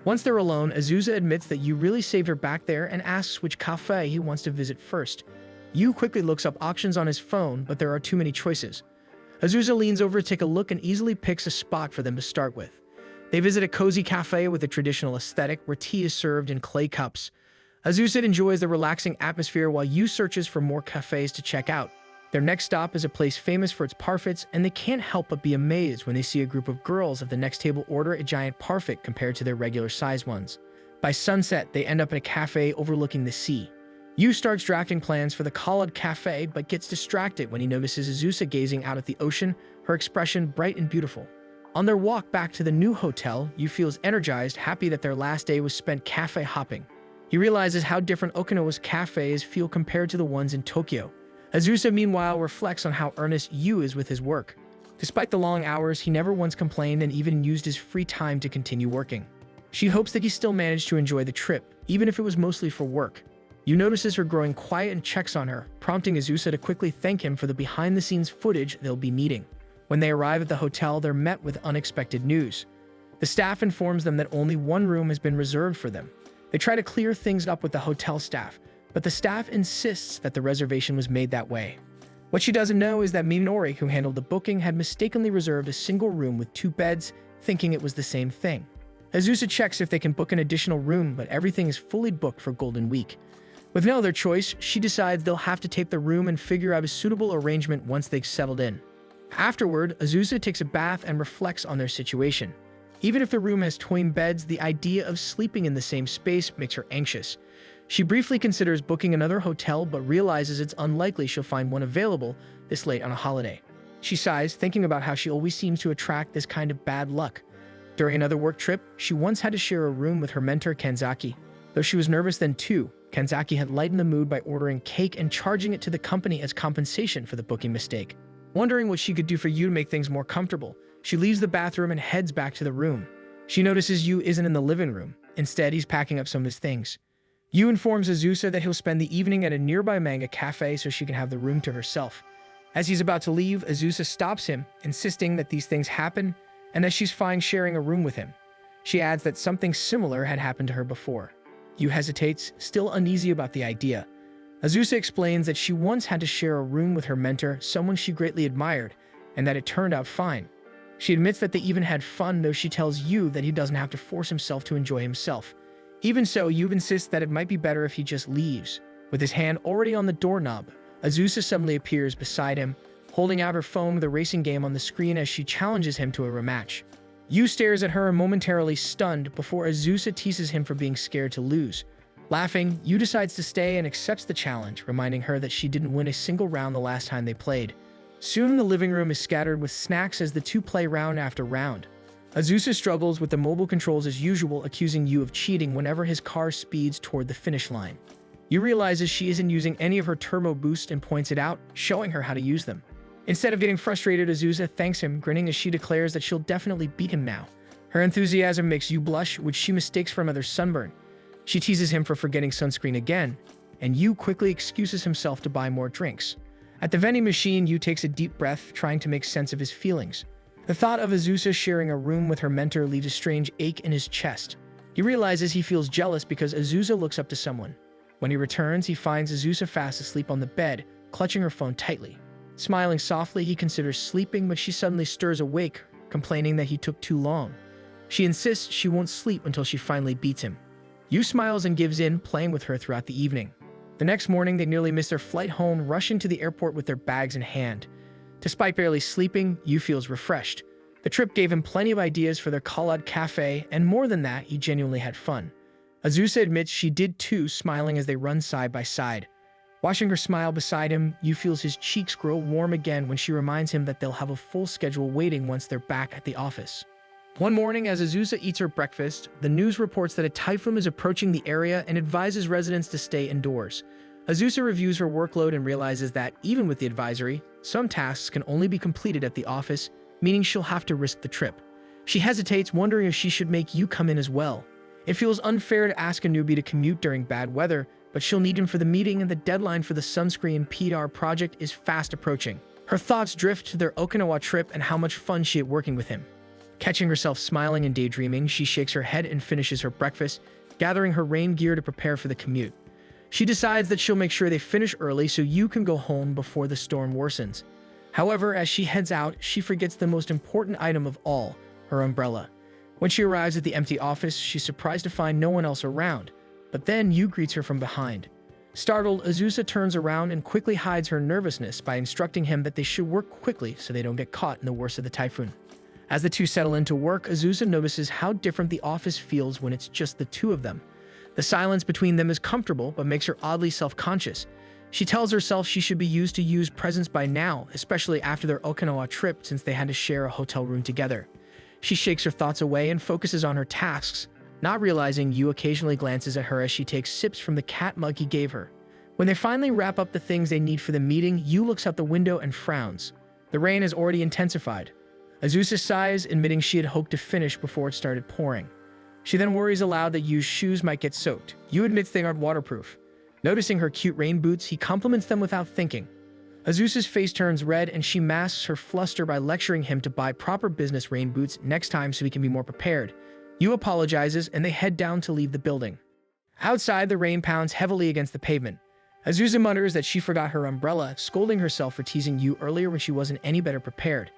Once they're alone, Azusa admits that Yu really saved her back there and asks which cafe he wants to visit first. Yu quickly looks up options on his phone, but there are too many choices. Azusa leans over to take a look and easily picks a spot for them to start with. They visit a cozy cafe with a traditional aesthetic where tea is served in clay cups. Azusa enjoys the relaxing atmosphere while Yu searches for more cafes to check out. Their next stop is a place famous for its parfaits, and they can't help but be amazed when they see a group of girls at the next table order a giant parfait compared to their regular size ones. By sunset, they end up in a cafe overlooking the sea. Yu starts drafting plans for the Collab Cafe, but gets distracted when he notices Azusa gazing out at the ocean, her expression bright and beautiful. On their walk back to the new hotel, Yu feels energized, happy that their last day was spent cafe hopping. He realizes how different Okinawa's cafes feel compared to the ones in Tokyo. Azusa, meanwhile, reflects on how earnest Yu is with his work. Despite the long hours, he never once complained and even used his free time to continue working. She hopes that he still managed to enjoy the trip, even if it was mostly for work. Yu notices her growing quiet and checks on her, prompting Azusa to quickly thank him for the behind-the-scenes footage they'll be needing. When they arrive at the hotel, they're met with unexpected news. The staff informs them that only one room has been reserved for them. They try to clear things up with the hotel staff, but the staff insists that the reservation was made that way. What she doesn't know is that Minori, who handled the booking, had mistakenly reserved a single room with 2 beds, thinking it was the same thing. Azusa checks if they can book an additional room, but everything is fully booked for Golden Week. With no other choice, she decides they'll have to take the room and figure out a suitable arrangement once they've settled in. Afterward, Azusa takes a bath and reflects on their situation. Even if the room has twin beds, the idea of sleeping in the same space makes her anxious. She briefly considers booking another hotel but realizes it's unlikely she'll find one available this late on a holiday. She sighs, thinking about how she always seems to attract this kind of bad luck. During another work trip, she once had to share a room with her mentor Kanzaki. Though she was nervous then too, Kanzaki had lightened the mood by ordering cake and charging it to the company as compensation for the booking mistake. Wondering what she could do for Yu to make things more comfortable, she leaves the bathroom and heads back to the room. She notices Yu isn't in the living room. Instead, he's packing up some of his things. Yu informs Azusa that he'll spend the evening at a nearby manga cafe so she can have the room to herself. As he's about to leave, Azusa stops him, insisting that these things happen and that she's fine sharing a room with him. She adds that something similar had happened to her before. Yu hesitates, still uneasy about the idea. Azusa explains that she once had to share a room with her mentor, someone she greatly admired, and that it turned out fine. She admits that they even had fun, though she tells Yu that he doesn't have to force himself to enjoy himself. Even so, Yu insists that it might be better if he just leaves. With his hand already on the doorknob, Azusa suddenly appears beside him, holding out her phone with a racing game on the screen as she challenges him to a rematch. Yu stares at her momentarily stunned before Azusa teases him for being scared to lose. Laughing, Yu decides to stay and accepts the challenge, reminding her that she didn't win a single round the last time they played. Soon the living room is scattered with snacks as the two play round after round. Azusa struggles with the mobile controls as usual, accusing Yu of cheating whenever his car speeds toward the finish line. Yu realizes she isn't using any of her turbo boost and points it out, showing her how to use them. Instead of getting frustrated, Azusa thanks him, grinning as she declares that she'll definitely beat him now. Her enthusiasm makes Yu blush, which she mistakes for another sunburn. She teases him for forgetting sunscreen again, and Yu quickly excuses himself to buy more drinks. At the vending machine, Yu takes a deep breath, trying to make sense of his feelings. The thought of Azusa sharing a room with her mentor leaves a strange ache in his chest. He realizes he feels jealous because Azusa looks up to someone. When he returns, he finds Azusa fast asleep on the bed, clutching her phone tightly. Smiling softly, he considers sleeping, but she suddenly stirs awake, complaining that he took too long. She insists she won't sleep until she finally beats him. Yu smiles and gives in, playing with her throughout the evening. The next morning, they nearly miss their flight home, rushing to the airport with their bags in hand. Despite barely sleeping, Yu feels refreshed. The trip gave him plenty of ideas for their Khalad cafe, and more than that, he genuinely had fun. Azusa admits she did too, smiling as they run side by side. Watching her smile beside him, Yu feels his cheeks grow warm again when she reminds him that they'll have a full schedule waiting once they're back at the office. One morning, as Azusa eats her breakfast, the news reports that a typhoon is approaching the area and advises residents to stay indoors. Azusa reviews her workload and realizes that, even with the advisory, some tasks can only be completed at the office, meaning she'll have to risk the trip. She hesitates, wondering if she should make Yu come in as well. It feels unfair to ask a newbie to commute during bad weather, but she'll need him for the meeting, and the deadline for the sunscreen PR project is fast approaching. Her thoughts drift to their Okinawa trip and how much fun she had working with him. Catching herself smiling and daydreaming, she shakes her head and finishes her breakfast, gathering her rain gear to prepare for the commute. She decides that she'll make sure they finish early so Yu can go home before the storm worsens. However, as she heads out, she forgets the most important item of all, her umbrella. When she arrives at the empty office, she's surprised to find no one else around, but then Yu greets her from behind. Startled, Azusa turns around and quickly hides her nervousness by instructing him that they should work quickly so they don't get caught in the worst of the typhoon. As the two settle into work, Azusa notices how different the office feels when it's just the two of them. The silence between them is comfortable, but makes her oddly self-conscious. She tells herself she should be used to Yu's presence by now, especially after their Okinawa trip since they had to share a hotel room together. She shakes her thoughts away and focuses on her tasks, not realizing Yu occasionally glances at her as she takes sips from the cat mug he gave her. When they finally wrap up the things they need for the meeting, Yu looks out the window and frowns. The rain has already intensified. Azusa sighs, admitting she had hoped to finish before it started pouring. She then worries aloud that Yu's shoes might get soaked. Yu admits they aren't waterproof. Noticing her cute rain boots, he compliments them without thinking. Azusa's face turns red and she masks her fluster by lecturing him to buy proper business rain boots next time so he can be more prepared. Yu apologizes and they head down to leave the building. Outside, the rain pounds heavily against the pavement. Azusa mutters that she forgot her umbrella, scolding herself for teasing Yu earlier when she wasn't any better prepared.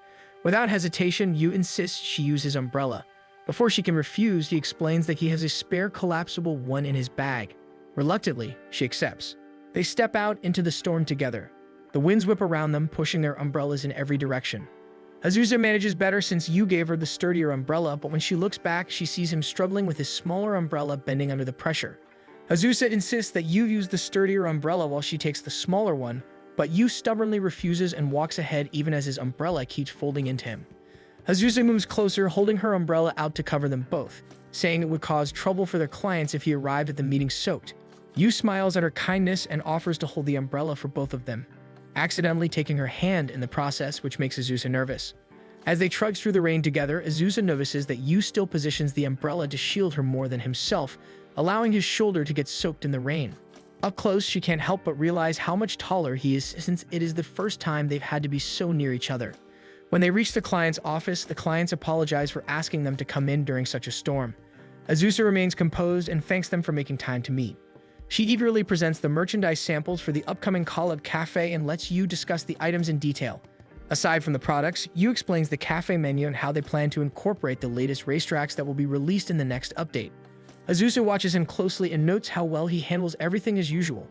Without hesitation, Yu insists she use his umbrella. Before she can refuse, he explains that he has a spare collapsible one in his bag. Reluctantly, she accepts. They step out into the storm together. The winds whip around them, pushing their umbrellas in every direction. Azusa manages better since Yu gave her the sturdier umbrella, but when she looks back, she sees him struggling with his smaller umbrella bending under the pressure. Azusa insists that Yu use the sturdier umbrella while she takes the smaller one, but Yu stubbornly refuses and walks ahead even as his umbrella keeps folding into him. Azusa moves closer, holding her umbrella out to cover them both, saying it would cause trouble for their clients if he arrived at the meeting soaked. Yu smiles at her kindness and offers to hold the umbrella for both of them, accidentally taking her hand in the process, which makes Azusa nervous. As they trudge through the rain together, Azusa notices that Yu still positions the umbrella to shield her more than himself, allowing his shoulder to get soaked in the rain. Up close, she can't help but realize how much taller he is since it is the first time they've had to be so near each other. When they reach the client's office, the clients apologize for asking them to come in during such a storm. Azusa remains composed and thanks them for making time to meet. She eagerly presents the merchandise samples for the upcoming Khalad Cafe and lets Yu discuss the items in detail. Aside from the products, Yu explains the cafe menu and how they plan to incorporate the latest racetracks that will be released in the next update. Azusa watches him closely and notes how well he handles everything as usual.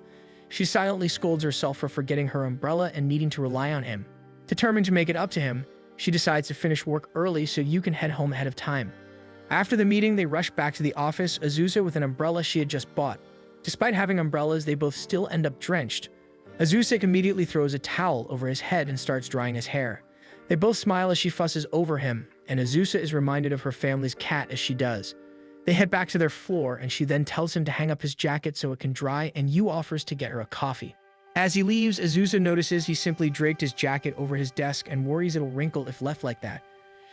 She silently scolds herself for forgetting her umbrella and needing to rely on him. Determined to make it up to him, she decides to finish work early so Yu can head home ahead of time. After the meeting, they rush back to the office, Azusa with an umbrella she had just bought. Despite having umbrellas, they both still end up drenched. Azusa immediately throws a towel over his head and starts drying his hair. They both smile as she fusses over him, and Azusa is reminded of her family's cat as she does. They head back to their floor, and she then tells him to hang up his jacket so it can dry, and Yu offers to get her a coffee. As he leaves, Azusa notices he simply draped his jacket over his desk and worries it'll wrinkle if left like that.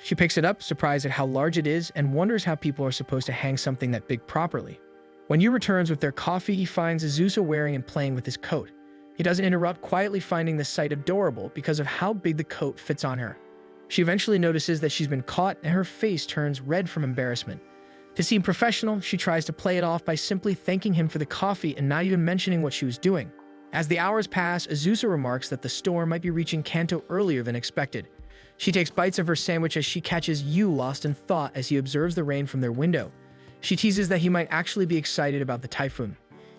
She picks it up, surprised at how large it is, and wonders how people are supposed to hang something that big properly. When Yu returns with their coffee, he finds Azusa wearing and playing with his coat. He doesn't interrupt, quietly finding the sight adorable because of how big the coat fits on her. She eventually notices that she's been caught, and her face turns red from embarrassment. To seem professional, she tries to play it off by simply thanking him for the coffee and not even mentioning what she was doing. As the hours pass, Azusa remarks that the storm might be reaching Kanto earlier than expected. She takes bites of her sandwich as she catches Yu lost in thought as he observes the rain from their window. She teases that he might actually be excited about the typhoon.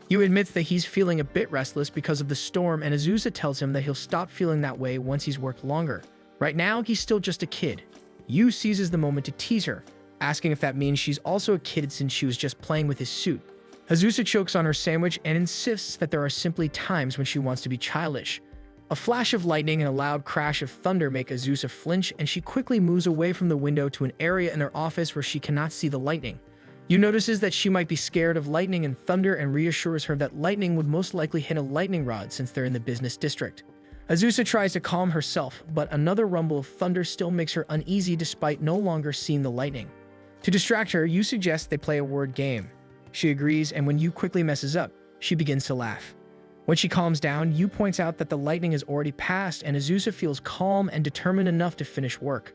Yu admits that he's feeling a bit restless because of the storm, and Azusa tells him that he'll stop feeling that way once he's worked longer. Right now, he's still just a kid. Yu seizes the moment to tease her, asking if that means she's also a kid since she was just playing with his suit. Azusa chokes on her sandwich and insists that there are simply times when she wants to be childish. A flash of lightning and a loud crash of thunder make Azusa flinch, and she quickly moves away from the window to an area in her office where she cannot see the lightning. Yu notices that she might be scared of lightning and thunder and reassures her that lightning would most likely hit a lightning rod since they're in the business district. Azusa tries to calm herself, but another rumble of thunder still makes her uneasy despite no longer seeing the lightning. To distract her, Yu suggests they play a word game. She agrees, and when Yu quickly messes up, she begins to laugh. When she calms down, Yu points out that the lightning has already passed, and Azusa feels calm and determined enough to finish work.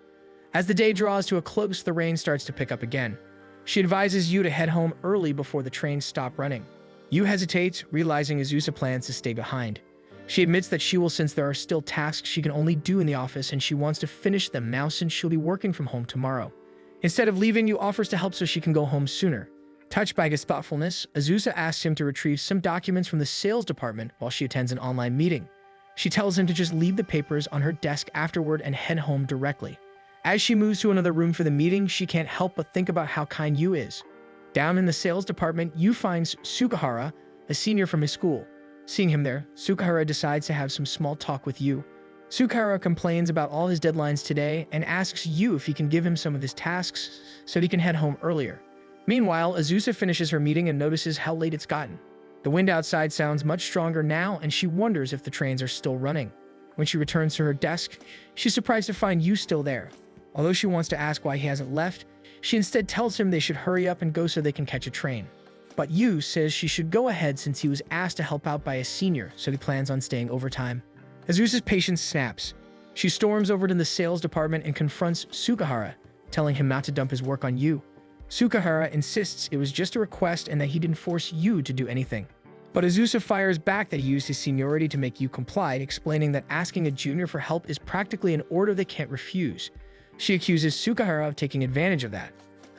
As the day draws to a close, the rain starts to pick up again. She advises Yu to head home early before the trains stop running. Yu hesitates, realizing Azusa plans to stay behind. She admits that she will since there are still tasks she can only do in the office, and she wants to finish them now since she'll be working from home tomorrow. Instead of leaving, Yu offers to help so she can go home sooner. Touched by his thoughtfulness, Azusa asks him to retrieve some documents from the sales department while she attends an online meeting. She tells him to just leave the papers on her desk afterward and head home directly. As she moves to another room for the meeting, she can't help but think about how kind Yu is. Down in the sales department, Yu finds Sukahara, a senior from his school. Seeing him there, Sukahara decides to have some small talk with Yu. Sukahara complains about all his deadlines today and asks Yu if he can give him some of his tasks so he can head home earlier. Meanwhile, Azusa finishes her meeting and notices how late it's gotten. The wind outside sounds much stronger now, and she wonders if the trains are still running. When she returns to her desk, she's surprised to find Yu still there. Although she wants to ask why he hasn't left, she instead tells him they should hurry up and go so they can catch a train. But Yu says she should go ahead since he was asked to help out by a senior, so he plans on staying overtime. Azusa's patience snaps. She storms over to the sales department and confronts Sukahara, telling him not to dump his work on Yu. Sukahara insists it was just a request and that he didn't force Yu to do anything. But Azusa fires back that he used his seniority to make Yu comply, explaining that asking a junior for help is practically an order they can't refuse. She accuses Sukahara of taking advantage of that.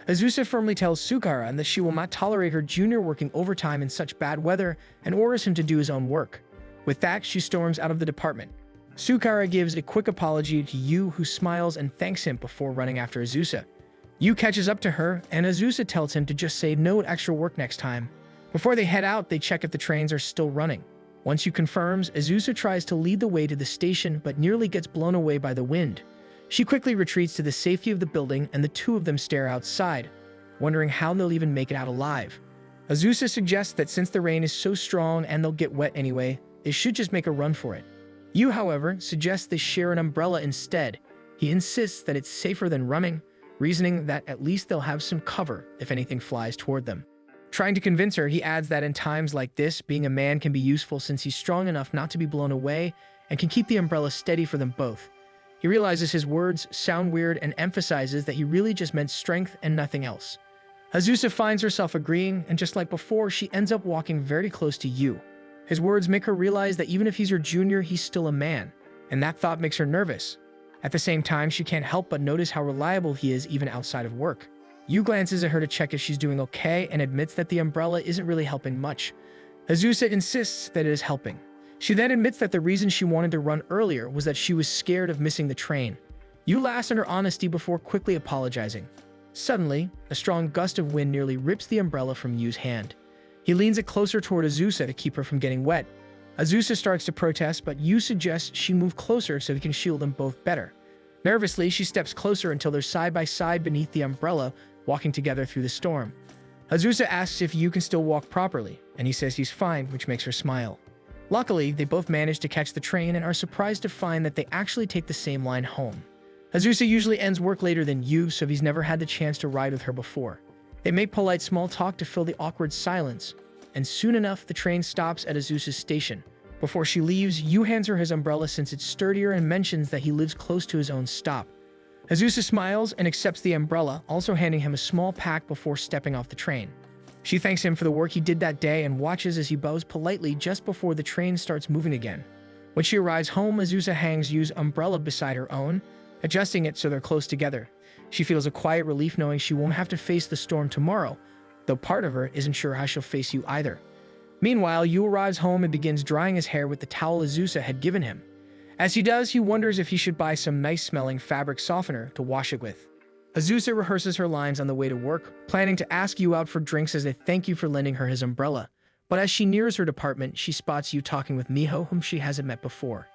Azusa firmly tells Sukahara that she will not tolerate her junior working overtime in such bad weather and orders him to do his own work. With that, she storms out of the department. Sukahara gives a quick apology to Yu, who smiles and thanks him before running after Azusa. Yu catches up to her, and Azusa tells him to just say no to extra work next time. Before they head out, they check if the trains are still running. Once Yu confirms, Azusa tries to lead the way to the station but nearly gets blown away by the wind. She quickly retreats to the safety of the building, and the two of them stare outside, wondering how they'll even make it out alive. Azusa suggests that since the rain is so strong and they'll get wet anyway, they should just make a run for it. Yu, however, suggests they share an umbrella instead. He insists that it's safer than running, reasoning that at least they'll have some cover if anything flies toward them. Trying to convince her, he adds that in times like this, being a man can be useful since he's strong enough not to be blown away and can keep the umbrella steady for them both. He realizes his words sound weird and emphasizes that he really just meant strength and nothing else. Azusa finds herself agreeing, and just like before, she ends up walking very close to Yu. His words make her realize that even if he's her junior, he's still a man, and that thought makes her nervous. At the same time, she can't help but notice how reliable he is even outside of work. Yu glances at her to check if she's doing okay and admits that the umbrella isn't really helping much. Azusa insists that it is helping. She then admits that the reason she wanted to run earlier was that she was scared of missing the train. Yu laughs at her honesty before quickly apologizing. Suddenly, a strong gust of wind nearly rips the umbrella from Yu's hand. He leans it closer toward Azusa to keep her from getting wet. Azusa starts to protest, but Yu suggests she move closer so he can shield them both better. Nervously, she steps closer until they're side by side beneath the umbrella, walking together through the storm. Azusa asks if Yu can still walk properly, and he says he's fine, which makes her smile. Luckily, they both manage to catch the train and are surprised to find that they actually take the same line home. Azusa usually ends work later than Yu, so he's never had the chance to ride with her before. They make polite small talk to fill the awkward silence, and soon enough, the train stops at Azusa's station. Before she leaves, Yu hands her his umbrella since it's sturdier and mentions that he lives close to his own stop. Azusa smiles and accepts the umbrella, also handing him a small pack before stepping off the train. She thanks him for the work he did that day and watches as he bows politely just before the train starts moving again. When she arrives home, Azusa hangs Yu's umbrella beside her own, adjusting it so they're close together. She feels a quiet relief knowing she won't have to face the storm tomorrow, though part of her isn't sure how she'll face Yu either. Meanwhile, Yu arrives home and begins drying his hair with the towel Azusa had given him. As he does, he wonders if he should buy some nice-smelling fabric softener to wash it with. Azusa rehearses her lines on the way to work, planning to ask Yu out for drinks as a thank you for lending her his umbrella. But as she nears her department, she spots Yu talking with Miho, whom she hasn't met before.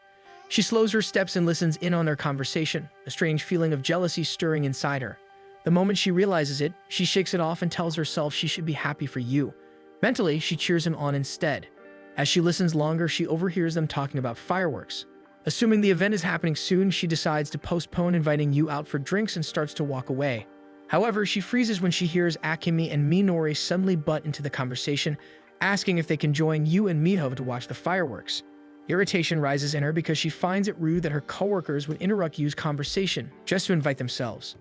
She slows her steps and listens in on their conversation, a strange feeling of jealousy stirring inside her. The moment she realizes it, she shakes it off and tells herself she should be happy for Yu. Mentally, she cheers him on instead. As she listens longer, she overhears them talking about fireworks. Assuming the event is happening soon, she decides to postpone inviting Yu out for drinks and starts to walk away. However, she freezes when she hears Akemi and Minori suddenly butt into the conversation, asking if they can join Yu and Miho to watch the fireworks. Irritation rises in her because she finds it rude that her coworkers would interrupt Yu's conversation just to invite themselves.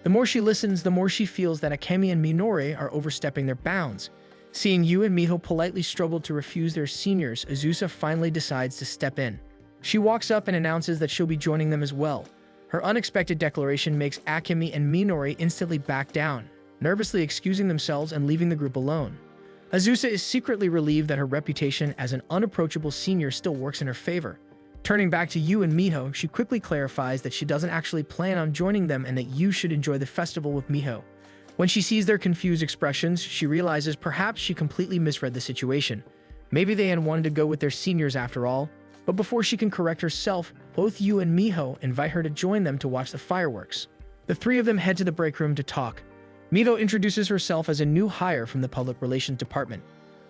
The more she listens, the more she feels that Akemi and Minori are overstepping their bounds. Seeing Yu and Miho politely struggle to refuse their seniors, Azusa finally decides to step in. She walks up and announces that she'll be joining them as well. Her unexpected declaration makes Akemi and Minori instantly back down, nervously excusing themselves and leaving the group alone. Azusa is secretly relieved that her reputation as an unapproachable senior still works in her favor. Turning back to Yu and Miho, she quickly clarifies that she doesn't actually plan on joining them and that Yu should enjoy the festival with Miho. When she sees their confused expressions, she realizes perhaps she completely misread the situation. Maybe they had wanted to go with their seniors after all. But before she can correct herself, both Yu and Miho invite her to join them to watch the fireworks. The three of them head to the break room to talk. Miho introduces herself as a new hire from the Public Relations Department.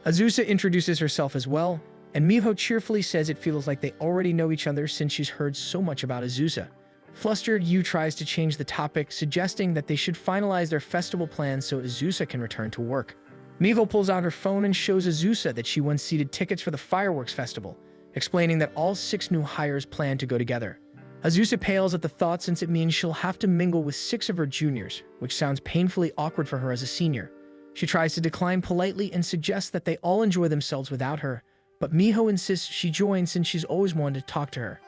Azusa introduces herself as well, and Miho cheerfully says it feels like they already know each other since she's heard so much about Azusa. Flustered, Yu tries to change the topic, suggesting that they should finalize their festival plans so Azusa can return to work. Miho pulls out her phone and shows Azusa that she won seated tickets for the fireworks festival, explaining that all 6 new hires plan to go together. Azusa pales at the thought since it means she'll have to mingle with 6 of her juniors, which sounds painfully awkward for her as a senior. She tries to decline politely and suggests that they all enjoy themselves without her, but Miho insists she join since she's always wanted to talk to her.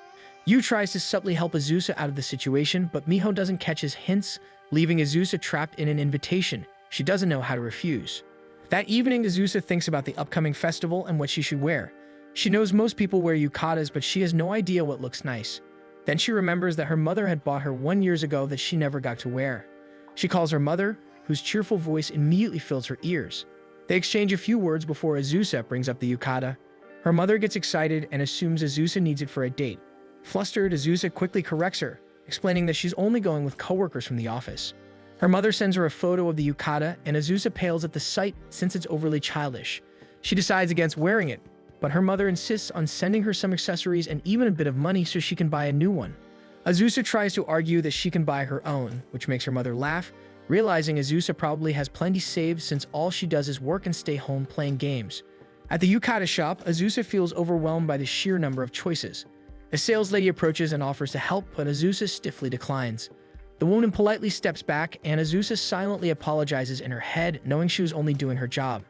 Yu tries to subtly help Azusa out of the situation, but Miho doesn't catch his hints, leaving Azusa trapped in an invitation she doesn't know how to refuse. That evening, Azusa thinks about the upcoming festival and what she should wear. She knows most people wear yukatas, but she has no idea what looks nice. Then she remembers that her mother had bought her 1 year ago that she never got to wear. She calls her mother, whose cheerful voice immediately fills her ears. They exchange a few words before Azusa brings up the yukata. Her mother gets excited and assumes Azusa needs it for a date. Flustered, Azusa quickly corrects her, explaining that she's only going with coworkers from the office. Her mother sends her a photo of the yukata, and Azusa pales at the sight since it's overly childish. She decides against wearing it, but her mother insists on sending her some accessories and even a bit of money so she can buy a new one. Azusa tries to argue that she can buy her own, which makes her mother laugh, realizing Azusa probably has plenty saved since all she does is work and stay home playing games. At the yukata shop, Azusa feels overwhelmed by the sheer number of choices. A sales lady approaches and offers to help, but Azusa stiffly declines. The woman politely steps back, and Azusa silently apologizes in her head, knowing she was only doing her job.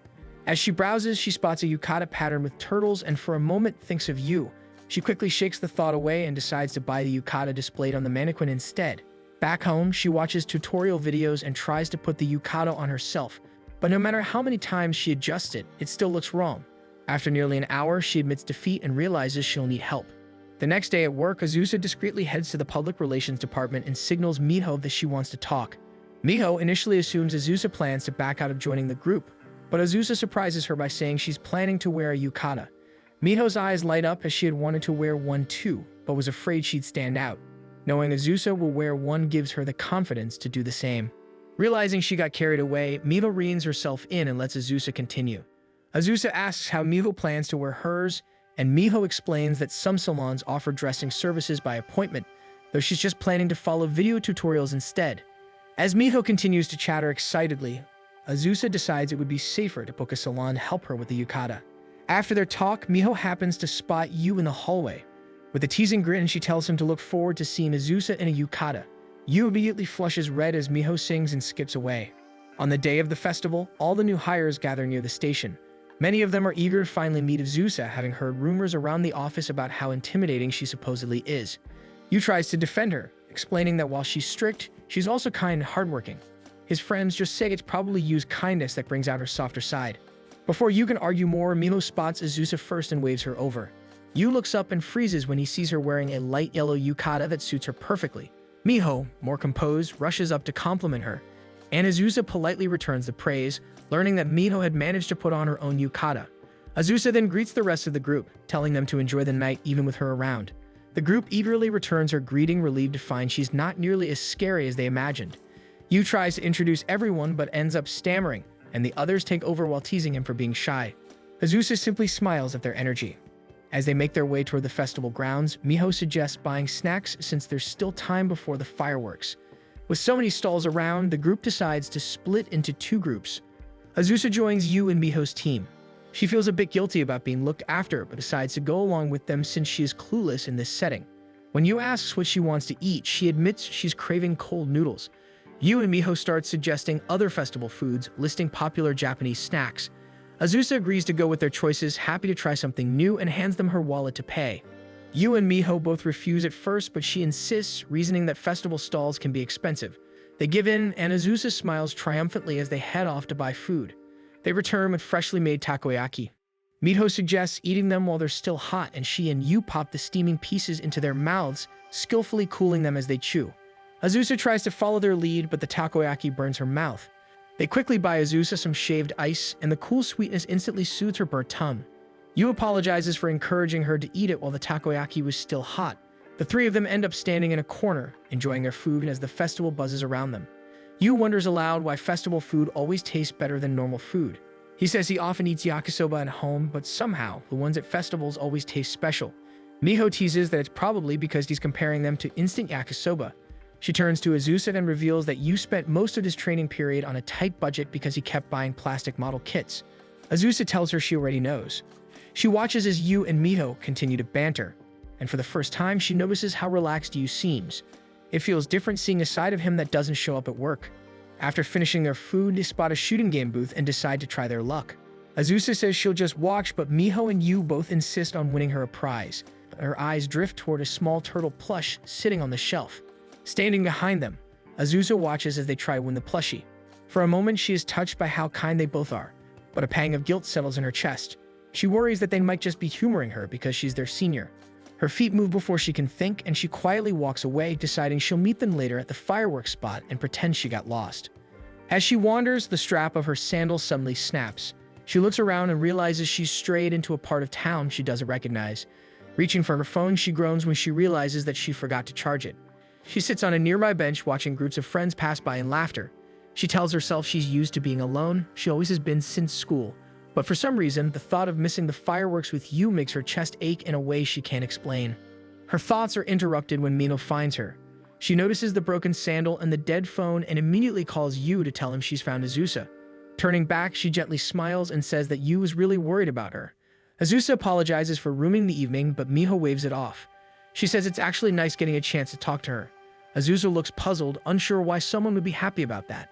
As she browses, she spots a yukata pattern with turtles and for a moment thinks of Yu. She quickly shakes the thought away and decides to buy the yukata displayed on the mannequin instead. Back home, she watches tutorial videos and tries to put the yukata on herself, but no matter how many times she adjusts it, it still looks wrong. After nearly an hour, she admits defeat and realizes she'll need help. The next day at work, Azusa discreetly heads to the Public Relations Department and signals Miho that she wants to talk. Miho initially assumes Azusa plans to back out of joining the group, but Azusa surprises her by saying she's planning to wear a yukata. Miho's eyes light up as she had wanted to wear one too, but was afraid she'd stand out. Knowing Azusa will wear one gives her the confidence to do the same. Realizing she got carried away, Miho reins herself in and lets Azusa continue. Azusa asks how Miho plans to wear hers, and Miho explains that some salons offer dressing services by appointment, though she's just planning to follow video tutorials instead. As Miho continues to chatter excitedly, Azusa decides it would be safer to book a salon to help her with the yukata. After their talk, Miho happens to spot Yu in the hallway. With a teasing grin, she tells him to look forward to seeing Azusa in a yukata. Yu immediately flushes red as Miho sings and skips away. On the day of the festival, all the new hires gather near the station. Many of them are eager to finally meet Azusa, having heard rumors around the office about how intimidating she supposedly is. Yu tries to defend her, explaining that while she's strict, she's also kind and hardworking. His friends just say it's probably Yu's kindness that brings out her softer side. Before Yu can argue more, Miho spots Azusa first and waves her over. Yu looks up and freezes when he sees her wearing a light yellow yukata that suits her perfectly. Miho, more composed, rushes up to compliment her, and Azusa politely returns the praise, learning that Miho had managed to put on her own yukata. Azusa then greets the rest of the group, telling them to enjoy the night even with her around. The group eagerly returns her greeting, relieved to find she's not nearly as scary as they imagined. Yu tries to introduce everyone but ends up stammering, and the others take over while teasing him for being shy. Azusa simply smiles at their energy. As they make their way toward the festival grounds, Miho suggests buying snacks since there's still time before the fireworks. With so many stalls around, the group decides to split into two groups. Azusa joins Yu and Miho's team. She feels a bit guilty about being looked after, but decides to go along with them since she is clueless in this setting. When Yu asks what she wants to eat, she admits she's craving cold noodles. Yu and Miho start suggesting other festival foods, listing popular Japanese snacks. Azusa agrees to go with their choices, happy to try something new, and hands them her wallet to pay. Yu and Miho both refuse at first, but she insists, reasoning that festival stalls can be expensive. They give in, and Azusa smiles triumphantly as they head off to buy food. They return with freshly made takoyaki. Miho suggests eating them while they're still hot, and she and Yu pop the steaming pieces into their mouths, skillfully cooling them as they chew. Azusa tries to follow their lead, but the takoyaki burns her mouth. They quickly buy Azusa some shaved ice, and the cool sweetness instantly soothes her burnt tongue. Yu apologizes for encouraging her to eat it while the takoyaki was still hot. The three of them end up standing in a corner, enjoying their food as the festival buzzes around them. Yu wonders aloud why festival food always tastes better than normal food. He says he often eats yakisoba at home, but somehow the ones at festivals always taste special. Miho teases that it's probably because he's comparing them to instant yakisoba. She turns to Azusa and reveals that Yu spent most of his training period on a tight budget because he kept buying plastic model kits. Azusa tells her she already knows. She watches as Yu and Miho continue to banter, and for the first time she notices how relaxed Yu seems. It feels different seeing a side of him that doesn't show up at work. After finishing their food, they spot a shooting game booth and decide to try their luck. Azusa says she'll just watch, but Miho and Yu both insist on winning her a prize. Her eyes drift toward a small turtle plush sitting on the shelf. Standing behind them, Azusa watches as they try to win the plushie. For a moment, she is touched by how kind they both are, but a pang of guilt settles in her chest. She worries that they might just be humoring her because she's their senior. Her feet move before she can think, and she quietly walks away, deciding she'll meet them later at the fireworks spot and pretend she got lost. As she wanders, the strap of her sandal suddenly snaps. She looks around and realizes she's strayed into a part of town she doesn't recognize. Reaching for her phone, she groans when she realizes that she forgot to charge it. She sits on a nearby bench watching groups of friends pass by in laughter. She tells herself she's used to being alone. She always has been since school. But for some reason, the thought of missing the fireworks with Yu makes her chest ache in a way she can't explain. Her thoughts are interrupted when Miho finds her. She notices the broken sandal and the dead phone and immediately calls Yu to tell him she's found Azusa. Turning back, she gently smiles and says that Yu is really worried about her. Azusa apologizes for ruining the evening, but Miho waves it off. She says it's actually nice getting a chance to talk to her. Azusa looks puzzled, unsure why someone would be happy about that.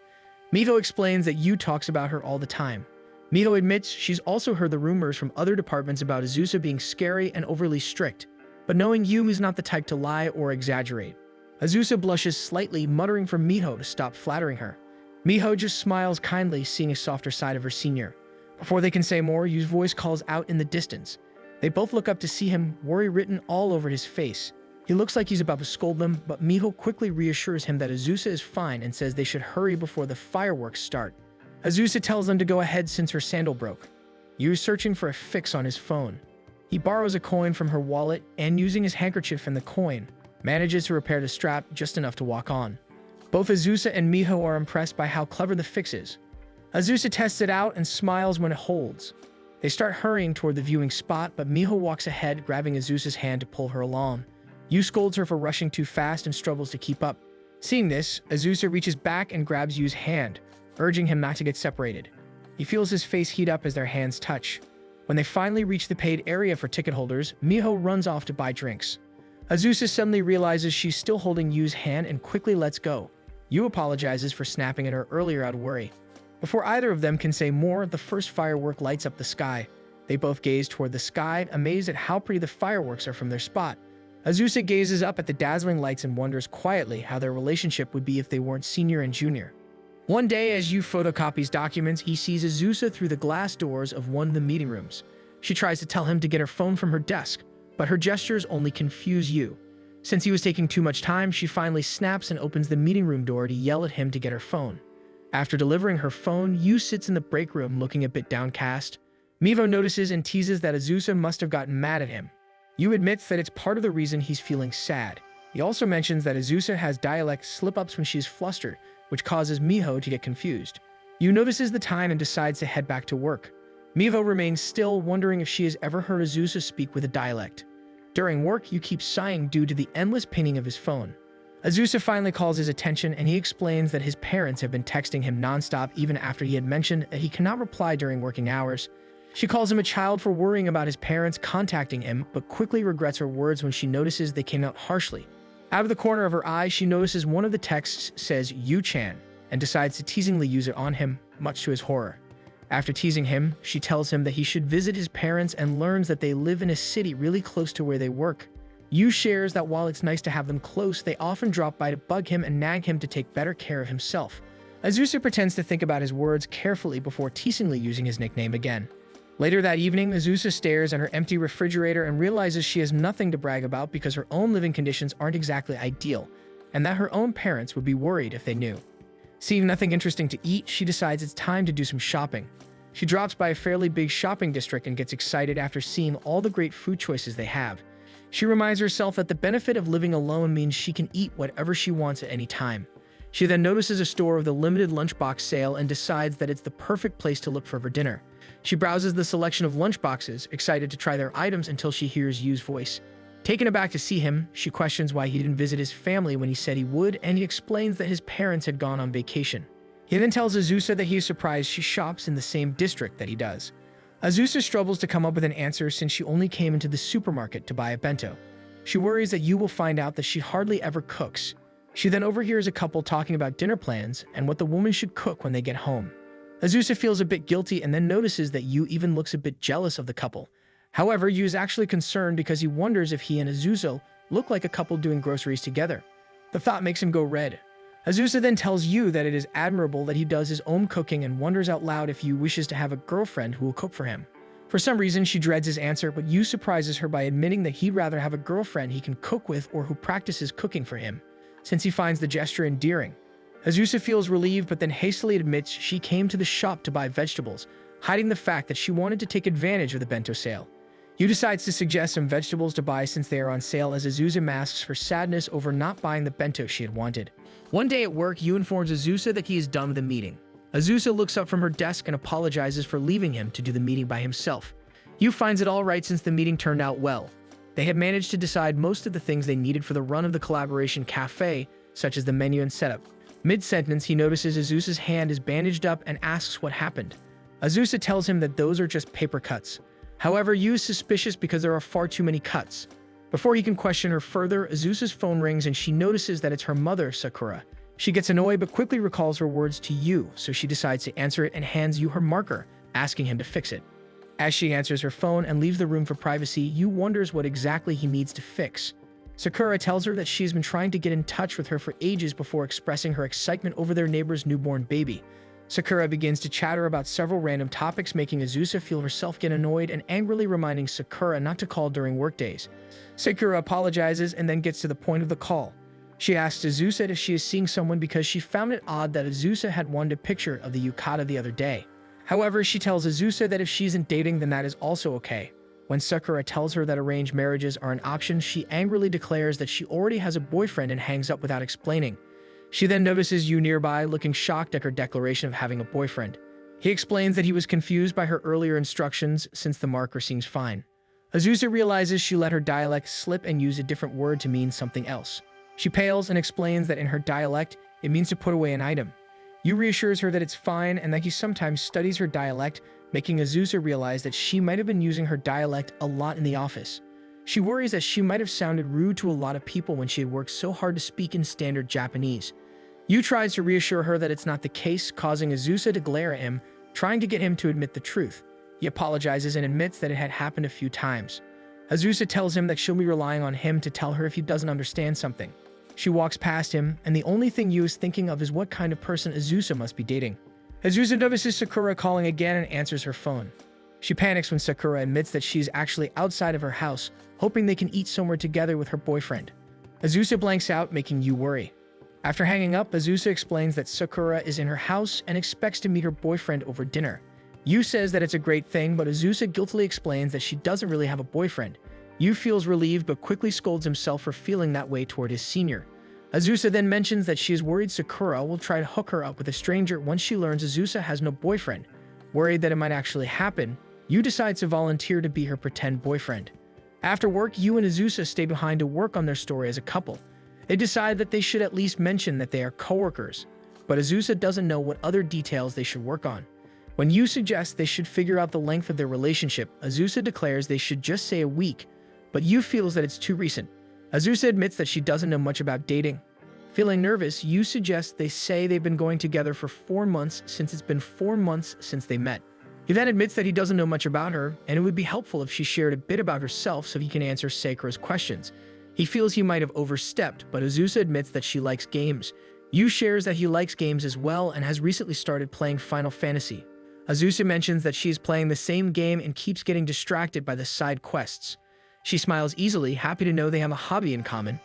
Miho explains that Yu talks about her all the time. Miho admits she's also heard the rumors from other departments about Azusa being scary and overly strict, but knowing Yu is not the type to lie or exaggerate. Azusa blushes slightly, muttering for Miho to stop flattering her. Miho just smiles kindly, seeing a softer side of her senior. Before they can say more, Yu's voice calls out in the distance. They both look up to see him, worry written all over his face. He looks like he's about to scold them, but Miho quickly reassures him that Azusa is fine and says they should hurry before the fireworks start. Azusa tells them to go ahead since her sandal broke. Yu is searching for a fix on his phone. He borrows a coin from her wallet and, using his handkerchief and the coin, manages to repair the strap just enough to walk on. Both Azusa and Miho are impressed by how clever the fix is. Azusa tests it out and smiles when it holds. They start hurrying toward the viewing spot, but Miho walks ahead, grabbing Azusa's hand to pull her along. Yu scolds her for rushing too fast and struggles to keep up. Seeing this, Azusa reaches back and grabs Yu's hand, urging him not to get separated. He feels his face heat up as their hands touch. When they finally reach the paid area for ticket holders, Miho runs off to buy drinks. Azusa suddenly realizes she's still holding Yu's hand and quickly lets go. Yu apologizes for snapping at her earlier out of worry. Before either of them can say more, the first firework lights up the sky. They both gaze toward the sky, amazed at how pretty the fireworks are from their spot. Azusa gazes up at the dazzling lights and wonders quietly how their relationship would be if they weren't senior and junior. One day, as Yu photocopies documents, he sees Azusa through the glass doors of one of the meeting rooms. She tries to tell him to get her phone from her desk, but her gestures only confuse Yu. Since he was taking too much time, she finally snaps and opens the meeting room door to yell at him to get her phone. After delivering her phone, Yu sits in the break room looking a bit downcast. Mivo notices and teases that Azusa must have gotten mad at him. Yu admits that it's part of the reason he's feeling sad. He also mentions that Azusa has dialect slip-ups when she's flustered, which causes Miho to get confused. Yu notices the time and decides to head back to work. Mivo remains still, wondering if she has ever heard Azusa speak with a dialect. During work, Yu keeps sighing due to the endless pinging of his phone. Azusa finally calls his attention and he explains that his parents have been texting him nonstop even after he had mentioned that he cannot reply during working hours. She calls him a child for worrying about his parents contacting him, but quickly regrets her words when she notices they came out harshly. Out of the corner of her eye, she notices one of the texts says Yu-chan and decides to teasingly use it on him, much to his horror. After teasing him, she tells him that he should visit his parents and learns that they live in a city really close to where they work. Yu shares that while it's nice to have them close, they often drop by to bug him and nag him to take better care of himself. Azusa pretends to think about his words carefully before teasingly using his nickname again. Later that evening, Azusa stares at her empty refrigerator and realizes she has nothing to brag about because her own living conditions aren't exactly ideal, and that her own parents would be worried if they knew. Seeing nothing interesting to eat, she decides it's time to do some shopping. She drops by a fairly big shopping district and gets excited after seeing all the great food choices they have. She reminds herself that the benefit of living alone means she can eat whatever she wants at any time. She then notices a store with a limited lunchbox sale and decides that it's the perfect place to look for dinner. She browses the selection of lunchboxes, excited to try their items until she hears Yu's voice. Taken aback to see him, she questions why he didn't visit his family when he said he would, and he explains that his parents had gone on vacation. He then tells Azusa that he is surprised she shops in the same district that he does. Azusa struggles to come up with an answer since she only came into the supermarket to buy a bento. She worries that Yu will find out that she hardly ever cooks. She then overhears a couple talking about dinner plans and what the woman should cook when they get home. Azusa feels a bit guilty and then notices that Yu even looks a bit jealous of the couple. However, Yu is actually concerned because he wonders if he and Azusa look like a couple doing groceries together. The thought makes him go red. Azusa then tells Yu that it is admirable that he does his own cooking and wonders out loud if Yu wishes to have a girlfriend who will cook for him. For some reason, she dreads his answer, but Yu surprises her by admitting that he'd rather have a girlfriend he can cook with or who practices cooking for him, since he finds the gesture endearing. Azusa feels relieved but then hastily admits she came to the shop to buy vegetables, hiding the fact that she wanted to take advantage of the bento sale. Yu decides to suggest some vegetables to buy since they are on sale as Azusa masks her sadness over not buying the bento she had wanted. One day at work, Yu informs Azusa that he is done with the meeting. Azusa looks up from her desk and apologizes for leaving him to do the meeting by himself. Yu finds it all right since the meeting turned out well. They had managed to decide most of the things they needed for the run of the collaboration cafe, such as the menu and setup. Mid-sentence, he notices Azusa's hand is bandaged up and asks what happened. Azusa tells him that those are just paper cuts. However, Yu is suspicious because there are far too many cuts. Before he can question her further, Azusa's phone rings and she notices that it's her mother, Sakura. She gets annoyed but quickly recalls her words to Yu, so she decides to answer it and hands Yu her marker, asking him to fix it. As she answers her phone and leaves the room for privacy, Yu wonders what exactly he needs to fix. Sakura tells her that she's been trying to get in touch with her for ages before expressing her excitement over their neighbor's newborn baby. Sakura begins to chatter about several random topics, making Azusa feel herself get annoyed and angrily reminding Sakura not to call during workdays. Sakura apologizes and then gets to the point of the call. She asks Azusa if she is seeing someone because she found it odd that Azusa had wanted a picture of the yukata the other day. However, she tells Azusa that if she isn't dating, then that is also okay. When Sakura tells her that arranged marriages are an option, she angrily declares that she already has a boyfriend and hangs up without explaining. She then notices Yu nearby, looking shocked at her declaration of having a boyfriend. He explains that he was confused by her earlier instructions since the marker seems fine. Azusa realizes she let her dialect slip and use a different word to mean something else. She pales and explains that in her dialect, it means to put away an item. Yu reassures her that it's fine and that he sometimes studies her dialect, making Azusa realize that she might have been using her dialect a lot in the office. She worries that she might have sounded rude to a lot of people when she had worked so hard to speak in standard Japanese. Yu tries to reassure her that it's not the case, causing Azusa to glare at him, trying to get him to admit the truth. He apologizes and admits that it had happened a few times. Azusa tells him that she'll be relying on him to tell her if he doesn't understand something. She walks past him, and the only thing Yu is thinking of is what kind of person Azusa must be dating. Azusa notices Sakura calling again and answers her phone. She panics when Sakura admits that she's actually outside of her house, hoping they can eat somewhere together with her boyfriend. Azusa blanks out, making Yu worry. After hanging up, Azusa explains that Sakura is in her house and expects to meet her boyfriend over dinner. Yu says that it's a great thing, but Azusa guiltily explains that she doesn't really have a boyfriend. Yu feels relieved but quickly scolds himself for feeling that way toward his senior. Azusa then mentions that she is worried Sakura will try to hook her up with a stranger once she learns Azusa has no boyfriend. Worried that it might actually happen, Yu decides to volunteer to be her pretend boyfriend. After work, Yu and Azusa stay behind to work on their story as a couple. They decide that they should at least mention that they are coworkers, but Azusa doesn't know what other details they should work on. When Yu suggests they should figure out the length of their relationship, Azusa declares they should just say a week, but Yu feels that it's too recent. Azusa admits that she doesn't know much about dating. Feeling nervous, Yu suggests they say they've been going together for 4 months since it's been 4 months since they met. He then admits that he doesn't know much about her, and it would be helpful if she shared a bit about herself so he can answer Sakura's questions. He feels he might have overstepped, but Azusa admits that she likes games. Yu shares that he likes games as well and has recently started playing Final Fantasy. Azusa mentions that she is playing the same game and keeps getting distracted by the side quests. She smiles easily, happy to know they have a hobby in common.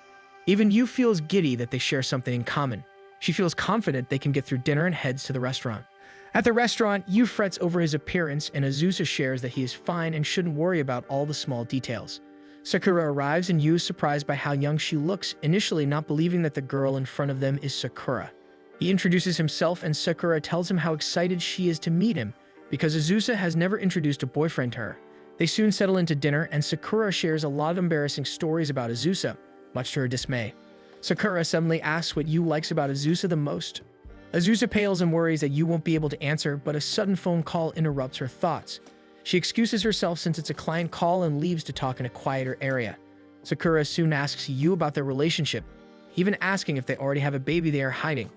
Even Yu feels giddy that they share something in common. She feels confident they can get through dinner and heads to the restaurant. At the restaurant, Yu frets over his appearance and Azusa shares that he is fine and shouldn't worry about all the small details. Sakura arrives and Yu is surprised by how young she looks, initially not believing that the girl in front of them is Sakura. He introduces himself and Sakura tells him how excited she is to meet him because Azusa has never introduced a boyfriend to her. They soon settle into dinner and Sakura shares a lot of embarrassing stories about Azusa, much to her dismay. Sakura suddenly asks what Yu likes about Azusa the most. Azusa pales and worries that Yu won't be able to answer, but a sudden phone call interrupts her thoughts. She excuses herself since it's a client call and leaves to talk in a quieter area. Sakura soon asks Yu about their relationship, even asking if they already have a baby they are hiding.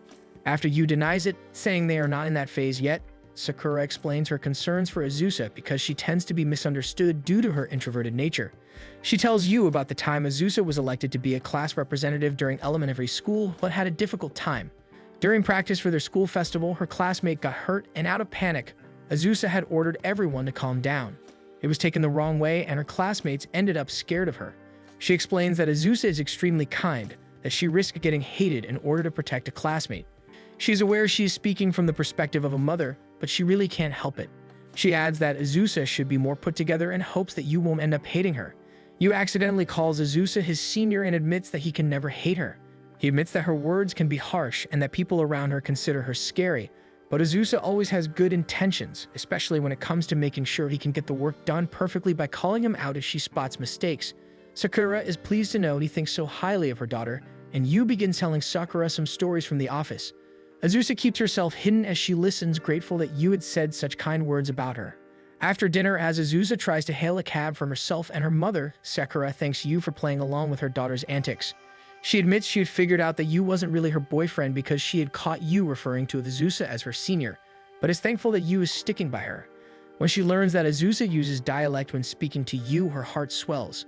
After Yu denies it, saying they are not in that phase yet, Sakura explains her concerns for Azusa because she tends to be misunderstood due to her introverted nature. She tells Yu about the time Azusa was elected to be a class representative during elementary school but had a difficult time. During practice for their school festival, her classmate got hurt and out of panic, Azusa had ordered everyone to calm down. It was taken the wrong way and her classmates ended up scared of her. She explains that Azusa is extremely kind, that she risked getting hated in order to protect a classmate. She's aware she is speaking from the perspective of a mother, but she really can't help it. She adds that Azusa should be more put together and hopes that Yu won't end up hating her. Yu accidentally calls Azusa his senior and admits that he can never hate her. He admits that her words can be harsh and that people around her consider her scary, but Azusa always has good intentions, especially when it comes to making sure he can get the work done perfectly by calling him out if she spots mistakes. Sakura is pleased to know he thinks so highly of her daughter, and Yu begins telling Sakura some stories from the office. Azusa keeps herself hidden as she listens, grateful that Yu had said such kind words about her. After dinner, as Azusa tries to hail a cab from herself and her mother, Sakura thanks Yu for playing along with her daughter's antics. She admits she had figured out that Yu wasn't really her boyfriend because she had caught Yu referring to Azusa as her senior, but is thankful that Yu is sticking by her. When she learns that Azusa uses dialect when speaking to Yu, her heart swells.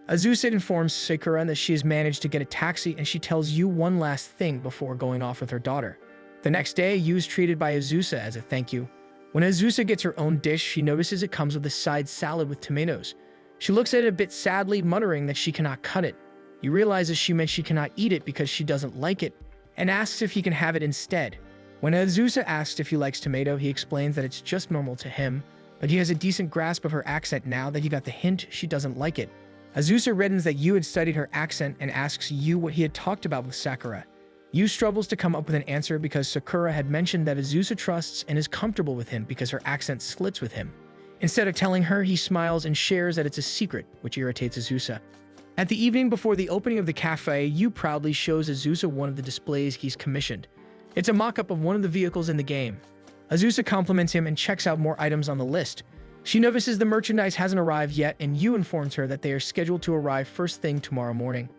Azusa informs Sakura that she has managed to get a taxi and she tells Yu one last thing before going off with her daughter. The next day, Yu is treated by Azusa as a thank you. When Azusa gets her own dish, she notices it comes with a side salad with tomatoes. She looks at it a bit sadly, muttering that she cannot cut it. He realizes she meant she cannot eat it because she doesn't like it, and asks if he can have it instead. When Azusa asks if he likes tomato, he explains that it's just normal to him, but he has a decent grasp of her accent now that he got the hint she doesn't like it. Azusa reddens that Yu had studied her accent and asks Yu what he had talked about with Sakura. Yu struggles to come up with an answer because Sakura had mentioned that Azusa trusts and is comfortable with him because her accent slits with him. Instead of telling her, he smiles and shares that it's a secret, which irritates Azusa. At the evening before the opening of the cafe, Yu proudly shows Azusa one of the displays he's commissioned. It's a mock-up of one of the vehicles in the game. Azusa compliments him and checks out more items on the list. She notices the merchandise hasn't arrived yet, and Yu informs her that they are scheduled to arrive first thing tomorrow morning.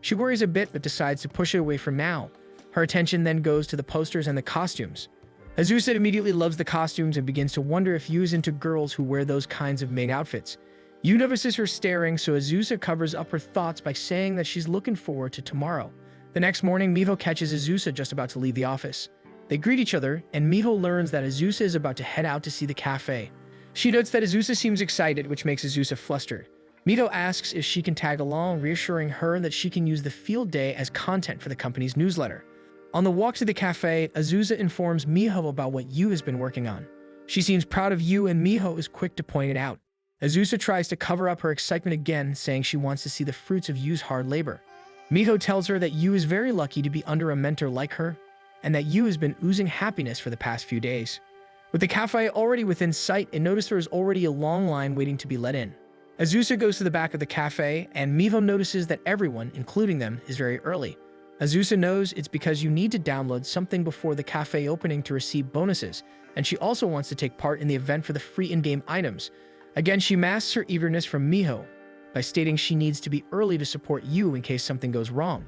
She worries a bit but decides to push it away for now. Her attention then goes to the posters and the costumes. Azusa immediately loves the costumes and begins to wonder if Yu is into girls who wear those kinds of maid outfits. Yu notices her staring, so Azusa covers up her thoughts by saying that she's looking forward to tomorrow. The next morning, Miho catches Azusa just about to leave the office. They greet each other, and Miho learns that Azusa is about to head out to see the cafe. She notes that Azusa seems excited, which makes Azusa flustered. Miho asks if she can tag along, reassuring her that she can use the field day as content for the company's newsletter. On the walk to the cafe, Azusa informs Miho about what Yu has been working on. She seems proud of Yu, and Miho is quick to point it out. Azusa tries to cover up her excitement again, saying she wants to see the fruits of Yu's hard labor. Miho tells her that Yu is very lucky to be under a mentor like her, and that Yu has been oozing happiness for the past few days. With the cafe already within sight, it noticed there is already a long line waiting to be let in. Azusa goes to the back of the cafe, and Miho notices that everyone, including them, is very early. Azusa knows it's because you need to download something before the cafe opening to receive bonuses, and she also wants to take part in the event for the free in-game items. Again, she masks her eagerness from Miho by stating she needs to be early to support Yu in case something goes wrong.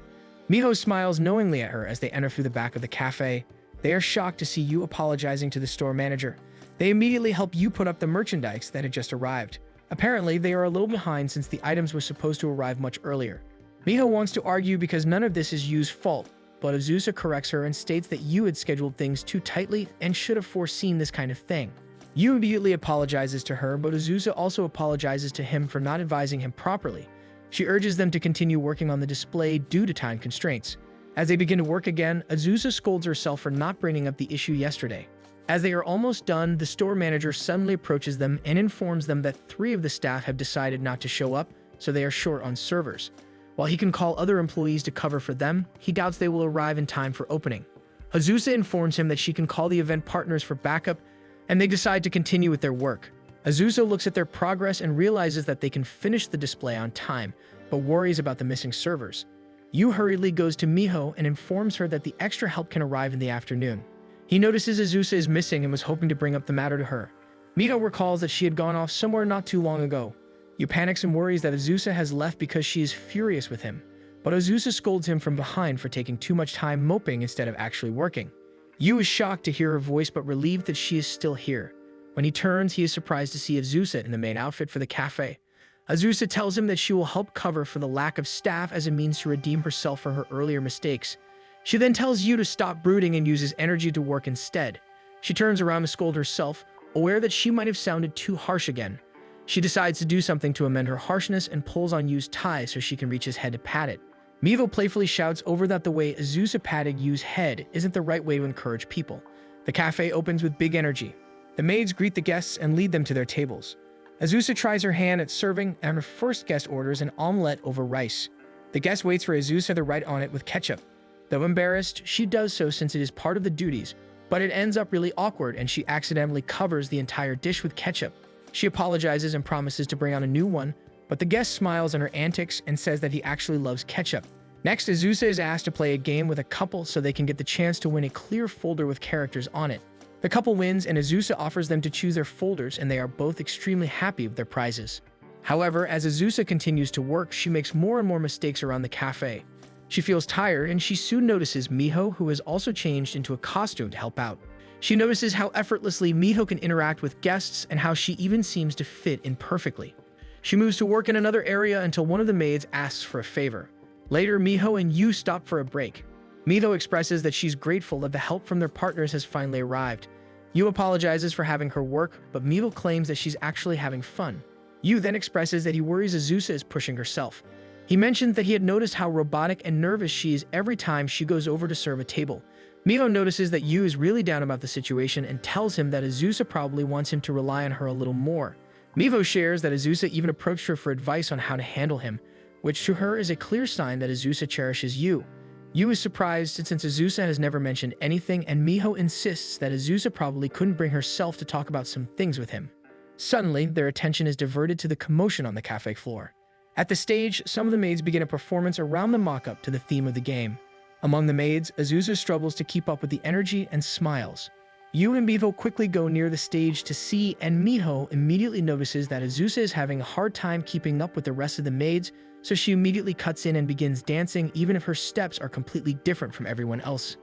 Miho smiles knowingly at her as they enter through the back of the cafe. They are shocked to see Yu apologizing to the store manager. They immediately help Yu put up the merchandise that had just arrived. Apparently, they are a little behind since the items were supposed to arrive much earlier. Miho wants to argue because none of this is Yu's fault, but Azusa corrects her and states that Yu had scheduled things too tightly and should have foreseen this kind of thing. Yu immediately apologizes to her, but Azusa also apologizes to him for not advising him properly. She urges them to continue working on the display due to time constraints. As they begin to work again, Azusa scolds herself for not bringing up the issue yesterday. As they are almost done, the store manager suddenly approaches them and informs them that 3 of the staff have decided not to show up, so they are short on servers. While he can call other employees to cover for them, he doubts they will arrive in time for opening. Azusa informs him that she can call the event partners for backup, and they decide to continue with their work. Azusa looks at their progress and realizes that they can finish the display on time, but worries about the missing servers. Yu hurriedly goes to Miho and informs her that the extra help can arrive in the afternoon. He notices Azusa is missing and was hoping to bring up the matter to her. Miho recalls that she had gone off somewhere not too long ago. Yu panics and worries that Azusa has left because she is furious with him, but Azusa scolds him from behind for taking too much time moping instead of actually working. Yu is shocked to hear her voice but relieved that she is still here. When he turns, he is surprised to see Azusa in the maid outfit for the cafe. Azusa tells him that she will help cover for the lack of staff as a means to redeem herself for her earlier mistakes. She then tells Yu to stop brooding and uses energy to work instead. She turns around to scold herself, aware that she might have sounded too harsh again. She decides to do something to amend her harshness and pulls on Yu's tie so she can reach his head to pat it. Miho playfully shouts over that the way Azusa patted Yu's head isn't the right way to encourage people. The cafe opens with big energy. The maids greet the guests and lead them to their tables. Azusa tries her hand at serving, and her first guest orders an omelette over rice. The guest waits for Azusa to write on it with ketchup. Though embarrassed, she does so since it is part of the duties, but it ends up really awkward and she accidentally covers the entire dish with ketchup. She apologizes and promises to bring out a new one, but the guest smiles at her antics and says that he actually loves ketchup. Next, Azusa is asked to play a game with a couple so they can get the chance to win a clear folder with characters on it. The couple wins, and Azusa offers them to choose their folders, and they are both extremely happy with their prizes. However, as Azusa continues to work, she makes more and more mistakes around the cafe. She feels tired, and she soon notices Miho, who has also changed into a costume to help out. She notices how effortlessly Miho can interact with guests and how she even seems to fit in perfectly. She moves to work in another area until one of the maids asks for a favor. Later, Miho and Yu stop for a break. Miho expresses that she's grateful that the help from their partners has finally arrived. Yu apologizes for having her work, but Miho claims that she's actually having fun. Yu then expresses that he worries Azusa is pushing herself. He mentions that he had noticed how robotic and nervous she is every time she goes over to serve a table. Miho notices that Yu is really down about the situation and tells him that Azusa probably wants him to rely on her a little more. Miho shares that Azusa even approached her for advice on how to handle him, which to her is a clear sign that Azusa cherishes Yu. Yu is surprised since Azusa has never mentioned anything, and Miho insists that Azusa probably couldn't bring herself to talk about some things with him. Suddenly, their attention is diverted to the commotion on the cafe floor. At the stage, some of the maids begin a performance around the mock-up to the theme of the game. Among the maids, Azusa struggles to keep up with the energy and smiles. Yu and Miho quickly go near the stage to see, and Miho immediately notices that Azusa is having a hard time keeping up with the rest of the maids, so she immediately cuts in and begins dancing even if her steps are completely different from everyone else.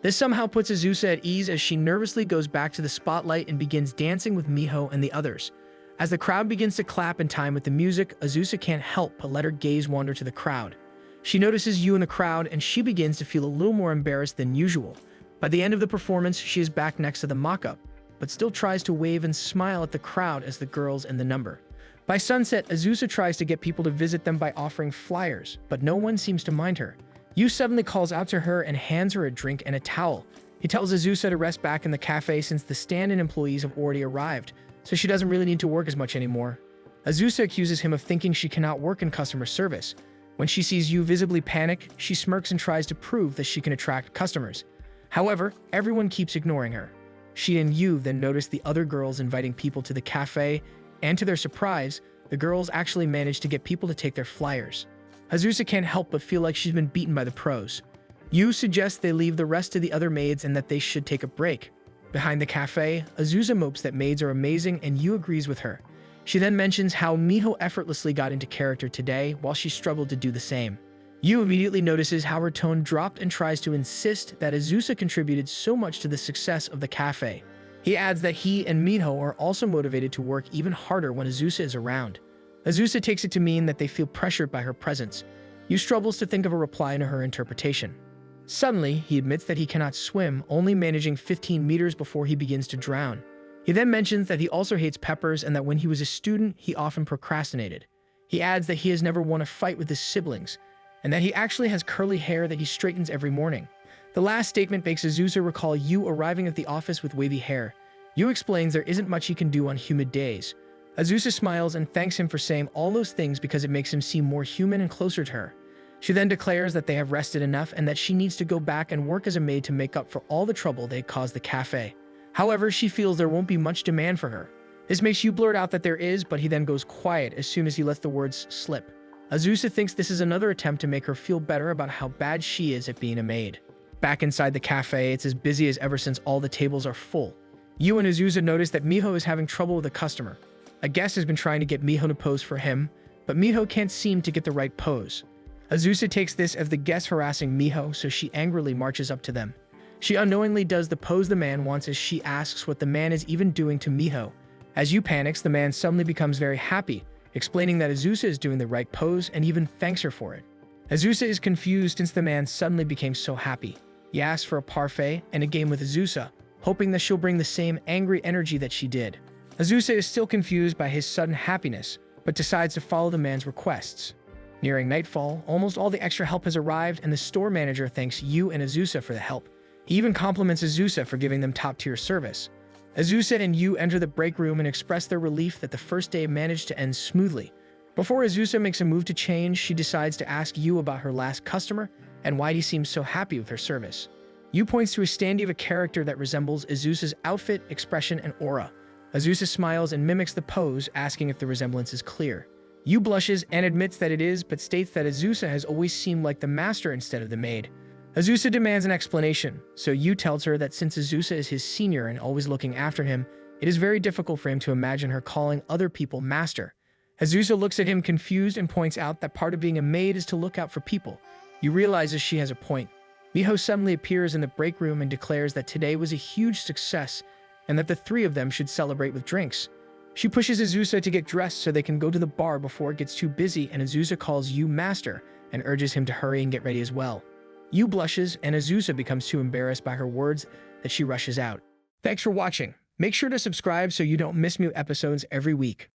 This somehow puts Azusa at ease as she nervously goes back to the spotlight and begins dancing with Miho and the others. As the crowd begins to clap in time with the music, Azusa can't help but let her gaze wander to the crowd. She notices Yu in the crowd and she begins to feel a little more embarrassed than usual. By the end of the performance, she is back next to the mock-up, but still tries to wave and smile at the crowd as the girls in the number. By sunset, Azusa tries to get people to visit them by offering flyers, but no one seems to mind her. Yu suddenly calls out to her and hands her a drink and a towel. He tells Azusa to rest back in the cafe since the stand-in employees have already arrived, so she doesn't really need to work as much anymore. Azusa accuses him of thinking she cannot work in customer service. When she sees Yu visibly panic, she smirks and tries to prove that she can attract customers. However, everyone keeps ignoring her. She and Yu then notice the other girls inviting people to the cafe, and to their surprise, the girls actually manage to get people to take their flyers. Azusa can't help but feel like she's been beaten by the pros. Yu suggests they leave the rest to the other maids and that they should take a break. Behind the cafe, Azusa mopes that maids are amazing and Yu agrees with her. She then mentions how Miho effortlessly got into character today while she struggled to do the same. Yu immediately notices how her tone dropped and tries to insist that Azusa contributed so much to the success of the cafe. He adds that he and Miho are also motivated to work even harder when Azusa is around. Azusa takes it to mean that they feel pressured by her presence. Yu struggles to think of a reply to her interpretation. Suddenly, he admits that he cannot swim, only managing 15 meters before he begins to drown. He then mentions that he also hates peppers and that when he was a student, he often procrastinated. He adds that he has never won a fight with his siblings, and that he actually has curly hair that he straightens every morning. The last statement makes Azusa recall Yu arriving at the office with wavy hair. Yu explains there isn't much he can do on humid days. Azusa smiles and thanks him for saying all those things because it makes him seem more human and closer to her. She then declares that they have rested enough and that she needs to go back and work as a maid to make up for all the trouble they caused the cafe. However, she feels there won't be much demand for her. This makes Yu blurt out that there is, but he then goes quiet as soon as he lets the words slip. Azusa thinks this is another attempt to make her feel better about how bad she is at being a maid. Back inside the cafe, it's as busy as ever since all the tables are full. Yu and Azusa notice that Miho is having trouble with a customer. A guest has been trying to get Miho to pose for him, but Miho can't seem to get the right pose. Azusa takes this as the guest harassing Miho, so she angrily marches up to them. She unknowingly does the pose the man wants as she asks what the man is even doing to Miho. As Yu panics, the man suddenly becomes very happy, explaining that Azusa is doing the right pose and even thanks her for it. Azusa is confused since the man suddenly became so happy. He asks for a parfait and a game with Azusa, hoping that she'll bring the same angry energy that she did. Azusa is still confused by his sudden happiness, but decides to follow the man's requests. Nearing nightfall, almost all the extra help has arrived and the store manager thanks Yu and Azusa for the help. He even compliments Azusa for giving them top-tier service. Azusa and Yu enter the break room and express their relief that the first day managed to end smoothly. Before Azusa makes a move to change, she decides to ask Yu about her last customer and why he seems so happy with her service. Yu points to a standee of a character that resembles Azusa's outfit, expression, and aura. Azusa smiles and mimics the pose, asking if the resemblance is clear. Yu blushes and admits that it is, but states that Azusa has always seemed like the master instead of the maid. Azusa demands an explanation, so Yu tells her that since Azusa is his senior and always looking after him, it is very difficult for him to imagine her calling other people master. Azusa looks at him confused and points out that part of being a maid is to look out for people. Yu realizes she has a point. Miho suddenly appears in the break room and declares that today was a huge success and that the three of them should celebrate with drinks. She pushes Azusa to get dressed so they can go to the bar before it gets too busy, and Azusa calls Yu master and urges him to hurry and get ready as well. Yu blushes and Azusa becomes too embarrassed by her words that she rushes out. Thanks for watching. Make sure to subscribe so you don't miss new episodes every week.